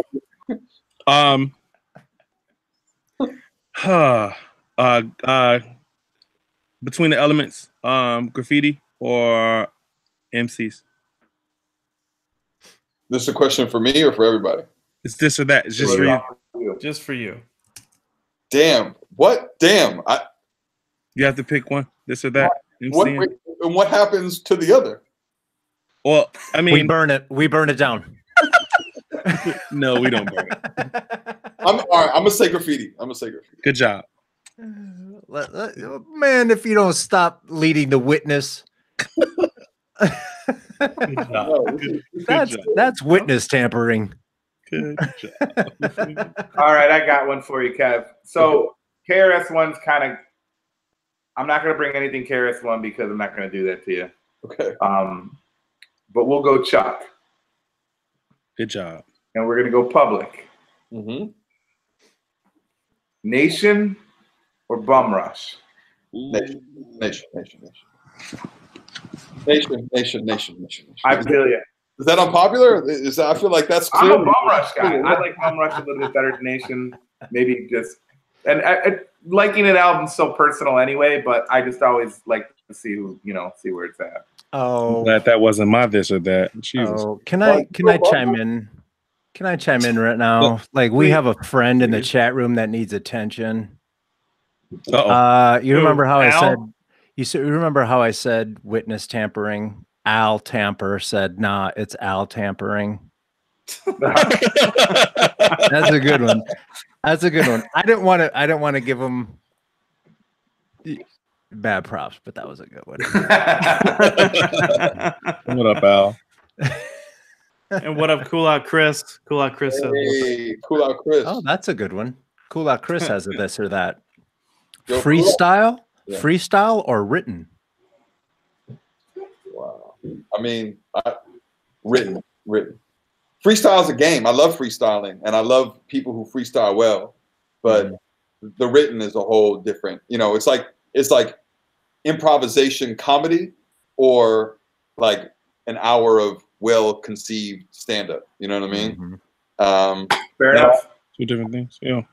Between the elements, graffiti or MCs? This is a question for me or for everybody? It's this or that. It's just for you. Just for you. Damn. What? Damn. You have to pick one. This or that. And what happens to the other? Well, I mean, we burn it down. No, we don't burn it. All right. I'm gonna say graffiti. Good job. Man, if you don't stop leading the witness. Good job. That's witness tampering. Good job. All right, I got one for you, Kev. So KRS-One's kind of. I'm not gonna bring anything KRS-One because I'm not gonna do that to you. Okay. But we'll go Chuck. Good job. And we're gonna go public. Mm-hmm. Nation or Bum Rush? Nation. I feel you. Is that unpopular? I feel like that's clear. I'm a Bum Rush guy. I like Bum Rush a little bit better than Nation. Maybe just and liking an album's so personal anyway. But I just always like to see see where it's at. Oh, I'm glad that wasn't my this or that. Jesus. Oh, can I chime in? Can I chime in right now? Like, we have a friend in the chat room that needs attention. You remember how you remember how I said witness tampering? Al Tamper said, "Nah, it's Al tampering." That's a good one. I didn't want to give him bad props, but that was a good one. What up, Al? And what up, Cool Out Chris? Cool Out Chris. Hey, Cool Out Chris. Oh, that's a good one. Cool Out Chris has a this or that. Yo, Freestyle? Yeah. Freestyle or written? Wow. I mean, written. Freestyle is a game. I love freestyling, and I love people who freestyle well. But the written is a whole different. It's like improvisation comedy, or like an hour of well-conceived stand-up. You know what I mean? Fair enough. Two different things. Yeah.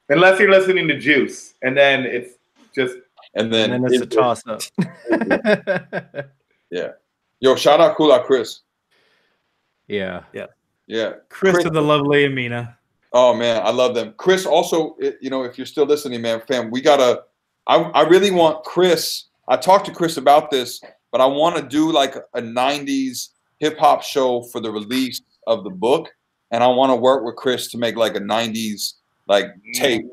Unless you're listening to Juice, and then it's just. And then it's a toss-up. Yeah. Yo, shout out Cool Out Chris. Yeah. Chris and the lovely Amina. Oh man, I love them. Chris also, if you're still listening, man, fam, I really want Chris. I talked to Chris about this, but I want to do like a 90s hip hop show for the release of the book. And I want to work with Chris to make like a 90s like tape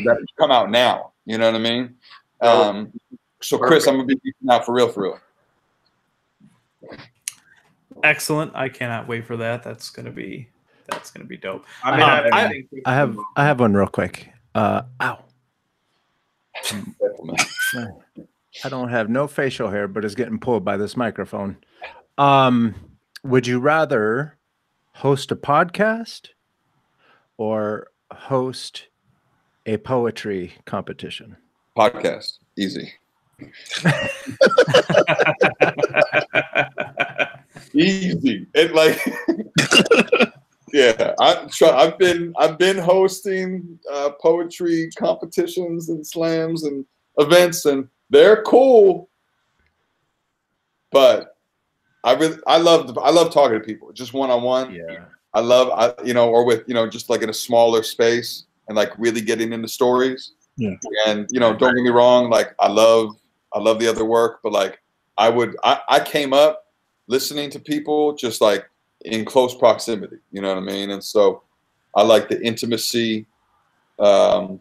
that come out now. You know what I mean? So Chris, I'm gonna be reaching out for real. Excellent. I cannot wait for that. That's gonna be dope. I have one real quick. Ow. I don't have no facial hair, but it's getting pulled by this microphone. Would you rather host a podcast or host a poetry competition? Podcast. Easy. Easy. It like yeah. I've been hosting poetry competitions and slams and events, and they're cool. But I love talking to people, just one-on-one. Yeah. Or with, just like in a smaller space and like really getting into stories. Yeah. And, don't get me wrong. Like I love the other work, but like I came up listening to people just like in close proximity, you know what I mean? And so I like the intimacy, and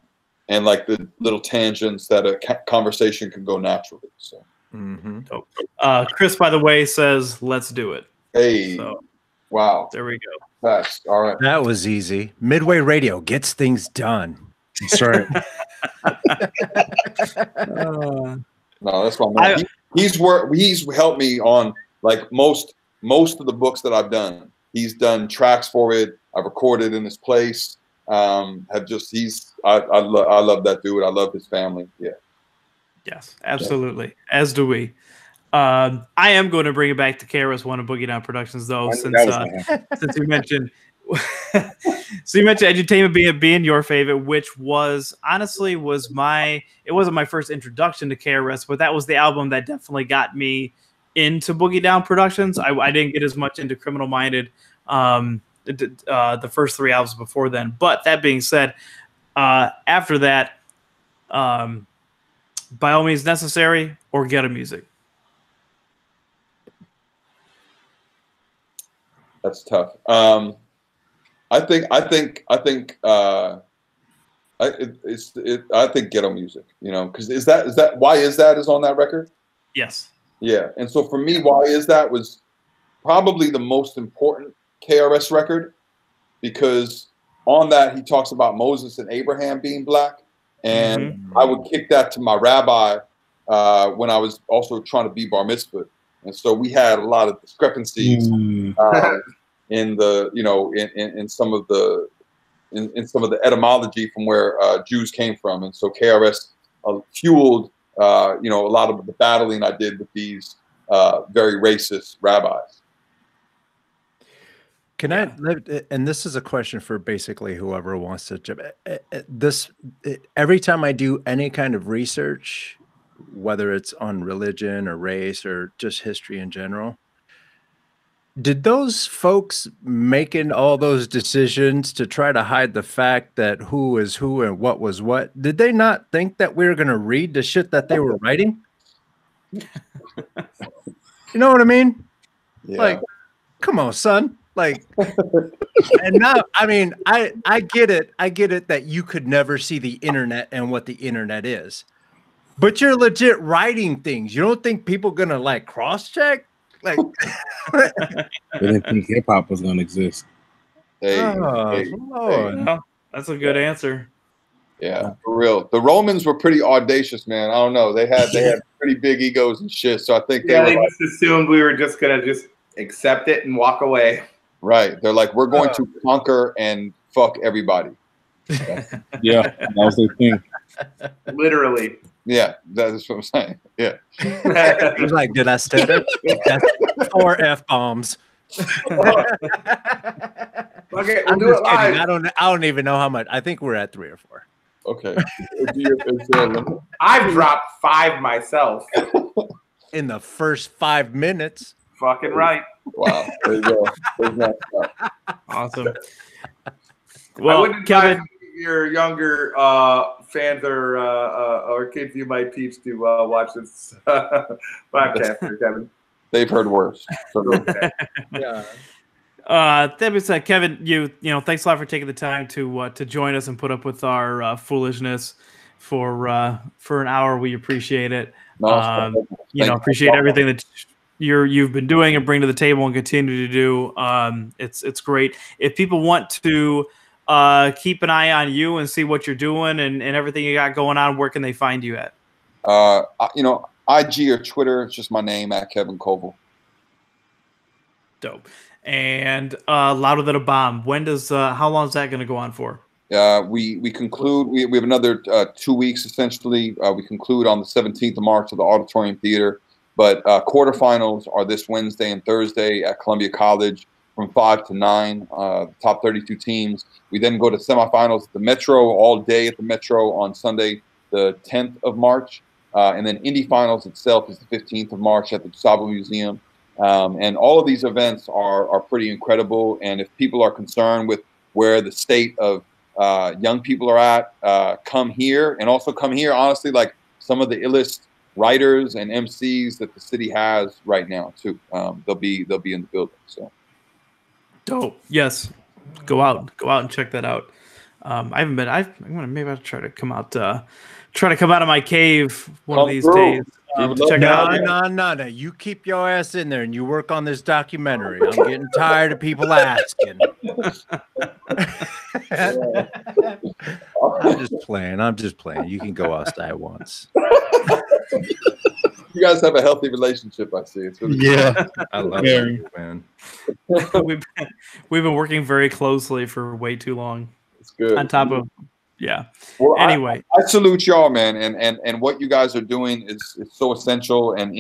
like the little tangents that a conversation can go naturally. So. Mm-hmm. Chris, by the way, says, let's do it. Hey, so, wow. There we go. Fast. All right. That was easy. Midway Radio gets things done. That's right. No, that's my man. He's helped me on like most of the books that I've done. He's done tracks for it. I've recorded in his place. I love that dude. I love his family. Yeah. Yes, absolutely. Yeah. As do we. I am going to bring it back to KRS-One and Boogie Down Productions, though, since you mentioned, so you mentioned Edutainment being your favorite, which was honestly it wasn't my first introduction to KRS, but that was the album that definitely got me into Boogie Down Productions. I didn't get as much into Criminal Minded, the first 3 albums before then. But that being said, after that, By All Means Necessary or Ghetto Music? That's tough. I think Ghetto Music, because is that Why Is That is on that record? Yes. Yeah. And so for me, Why Is That was probably the most important KRS record, because on that he talks about Moses and Abraham being black. And I would kick that to my rabbi when I was also trying to be bar mitzvah. And so we had a lot of discrepancies in the, in some of the etymology from where Jews came from. And so KRS fueled, a lot of the battling I did with these very racist rabbis. Can I, and this is a question for basically whoever wants to jump. Every time I do any kind of research, whether it's on religion or race or just history in general, did those folks making all those decisions to try to hide the fact that who is who and what was what, did they not think that we were going to read the shit that they were writing? You know what I mean? Yeah. Like, come on, son. Like, and now, I mean, I get it. I get it that you could never see the internet and what the internet is, but you're legit writing things. You don't think people gonna like cross-check? Like, they didn't think hip hop was gonna exist. Well, that's a good answer. Yeah, for real. The Romans were pretty audacious, man. I don't know. They had pretty big egos and shit. So I think they just assumed we were just gonna accept it and walk away. Right. They're like, we're going to conquer and fuck everybody. Yeah, that was their thing. Literally. Yeah, that's what I'm saying. Yeah. He's like, did I say that? That's 4 F-bombs. Okay, we'll do it live. I don't even know how much. I think we're at 3 or 4. Okay. I've dropped 5 myself. In the first 5 minutes. Fucking right. Wow. There you go. Awesome. Well, Kevin, your younger fans or kids you might teach to watch this podcast here, Kevin. They've heard worse. Yeah. That being said, Kevin, you know, thanks a lot for taking the time to join us and put up with our foolishness for an hour. We appreciate it. Appreciate everything that you've been doing and bring to the table and continue to do. It's great. If people want to keep an eye on you and see what you're doing and everything you got going on, where can they find you at? IG or Twitter, it's just my name at Kevin Coval. Dope. And Louder Than a Bomb. When does how long is that going to go on for? We conclude. We have another 2 weeks essentially. We conclude on the 17th of March at the Auditorium Theater. But quarterfinals are this Wednesday and Thursday at Columbia College from 5 to 9, top 32 teams. We then go to semifinals at the Metro, all day at the Metro on Sunday, the 10th of March. And then Indy Finals itself is the 15th of March at the DuSable Museum. And all of these events are pretty incredible. And if people are concerned with where the state of young people are at, come here. And also come here, honestly, like some of the illest writers and MCs that the city has right now too. They'll be in the building. So dope. Yes, go out and check that out. I haven't been. Maybe I'll try to come out. Try to come out of my cave one of these days. Check it out. No. You keep your ass in there and you work on this documentary. I'm getting tired of people asking. I'm just playing. You can go outside once. You guys have a healthy relationship, I see. It's really I love you, man. We've been working very closely for way too long. It's good. On top of Well, anyway, I salute y'all, man, and what you guys are doing is so essential and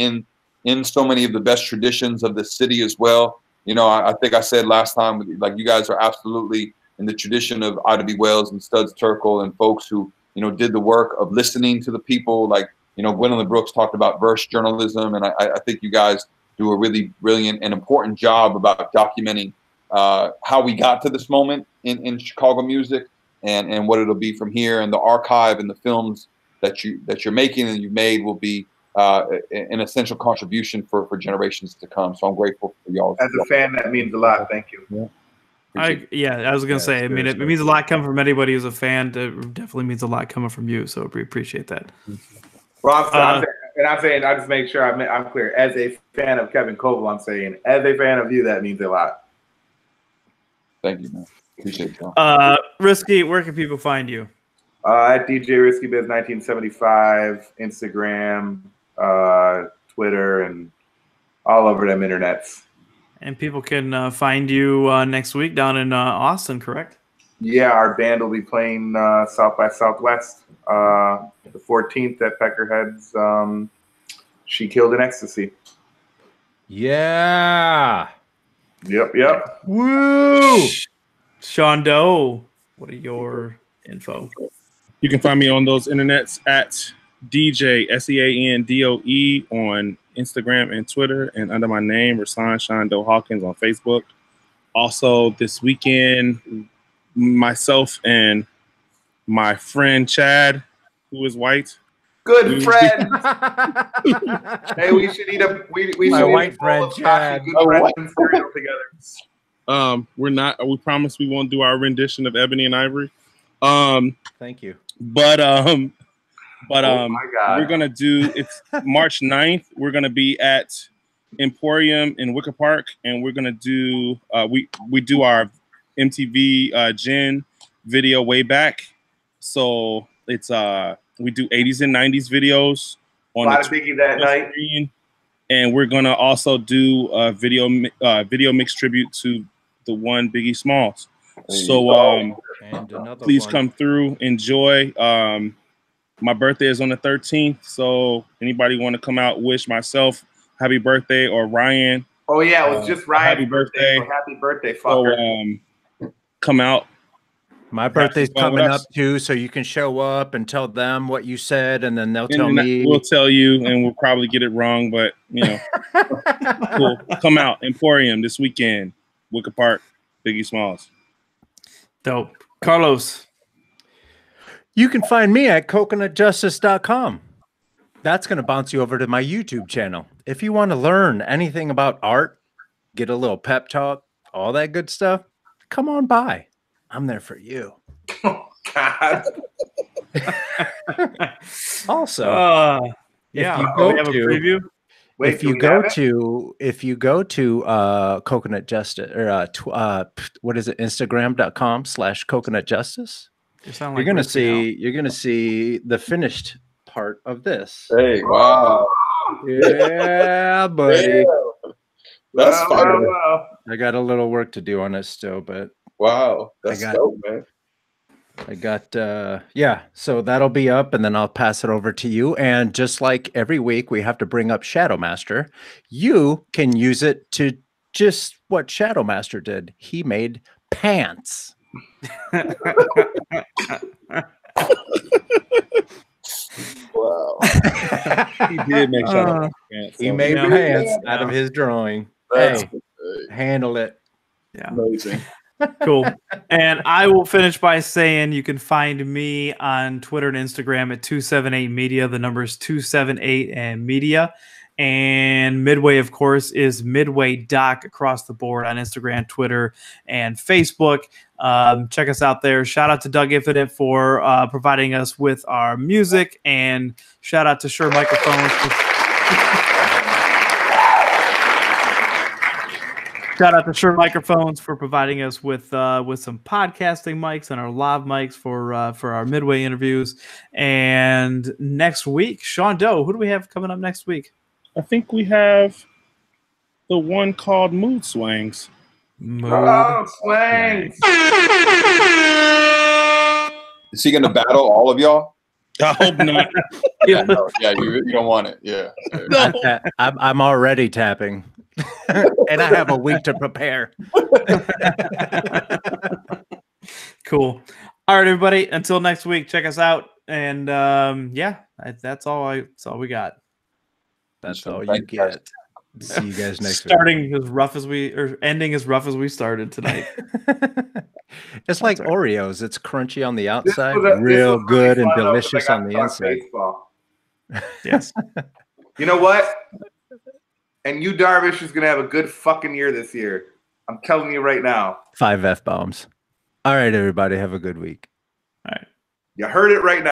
in so many of the best traditions of the city as well. You know, I think I said last time, like, you guys are absolutely in the tradition of Ida B. Wells and Studs Terkel and folks who, you know, did the work of listening to the people. Like, you know, Gwendolyn Brooks talked about verse journalism, and I think you guys do a really brilliant and important job about documenting how we got to this moment in Chicago music. And what it'll be from here, and the archive and the films that you're making and you've made will be an essential contribution for generations to come. So I'm grateful for y'all. As a fan, that means a lot. Thank you. I was gonna say. I mean, it means a lot coming from anybody who's a fan. It definitely means a lot coming from you. So we appreciate that. Well, I'm saying, I just make sure I'm clear. As a fan of Kevin Coval, I'm saying, as a fan of you, that means a lot. Thank you, man. Appreciate y'all. Risky, where can people find you? At DJ Risky Biz 1975, Instagram, Twitter, and all over them internets. And people can find you next week down in Austin, correct? Yeah, our band will be playing South by Southwest the 14th at Peckerhead's She Killed in Ecstasy. Yeah. Yep. Woo! Sean Doe, what are your info? You can find me on those internets at DJ SEANDOE on Instagram and Twitter, and under my name, Rasan Sean Doe Hawkins on Facebook. Also, this weekend, myself and my friend Chad, who is white. Good friend. Hey, we should eat a my white friend Chad. Cereal together. We promise we won't do our rendition of Ebony and Ivory. Thank you. But my God. we're gonna do it's March 9th. We're gonna be at Emporium in Wicker Park, and we're gonna do we do our MTV Gen video way back. So it's we do 80s and 90s videos on a lot of Biggie that night. Screen, and we're gonna also do a video mix tribute to the one Biggie Smalls. So please come through, enjoy. My birthday is on the 13th, so anybody want to come out, wish myself happy birthday, or Ryan. Oh yeah, it was just Ryan's happy birthday. So happy birthday, fucker. So, come out. My birthday's coming up too, so you can show up and tell them what you said, and then they'll tell me. We'll tell you, and we'll probably get it wrong, but you know, cool. Come out, Emporium this weekend, Wicker Park, Biggie Smalls. Dope. Carlos. You can find me at coconutjustice.com. That's going to bounce you over to my YouTube channel. If you want to learn anything about art, get a little pep talk, all that good stuff, come on by. I'm there for you. Oh, God. Also, yeah, if you go have a preview. Wait, if you go to Coconut Justice, or what is it, Instagram.com/Coconut Justice, you're gonna see the finished part of this. Hey, wow. Yeah, buddy. That's fire. I got a little work to do on it still, but wow, that's dope, man. I got yeah, so that'll be up, and then I'll pass it over to you. And just like every week, we have to bring up Shadow Master. You can use it to just what Shadow Master did. He made pants. Wow. He did make Shadow pants. He So, made know, pants yeah. out of his drawing. That's Hey, handle it. Yeah. amazing. Cool. And I will finish by saying you can find me on Twitter and Instagram at 278 Media. The number is 278 and Media. And Midway, of course, is Midway Doc across the board on Instagram, Twitter, and Facebook. Check us out there. Shout out to Doug Infinite for providing us with our music, and shout out to Shure Microphones. Shout out to Shure Microphones for providing us with some podcasting mics and our live mics for our Midway interviews. And next week, Sean Doe, who do we have coming up next week? I think we have the one called Mood Swings. Oh, swing. Is he going to battle all of y'all? I hope not. Yeah, no, yeah, you don't want it. Yeah. No. I'm already tapping, and I have a week to prepare. Cool. All right, everybody. Until next week, check us out. And yeah, that's all we got. That's all you Thank you, guys. get. See you guys next week. Starting as rough as ending as rough as we started tonight. It's like That's right. Oreos. It's crunchy on the outside, This was real really good and fun, though, 'cause delicious I got on to the talk inside. baseball. Yes. You know what? And you, Darvish, is going to have a good fucking year this year. I'm telling you right now. 5 F-bombs. All right, everybody. Have a good week. All right. You heard it right now.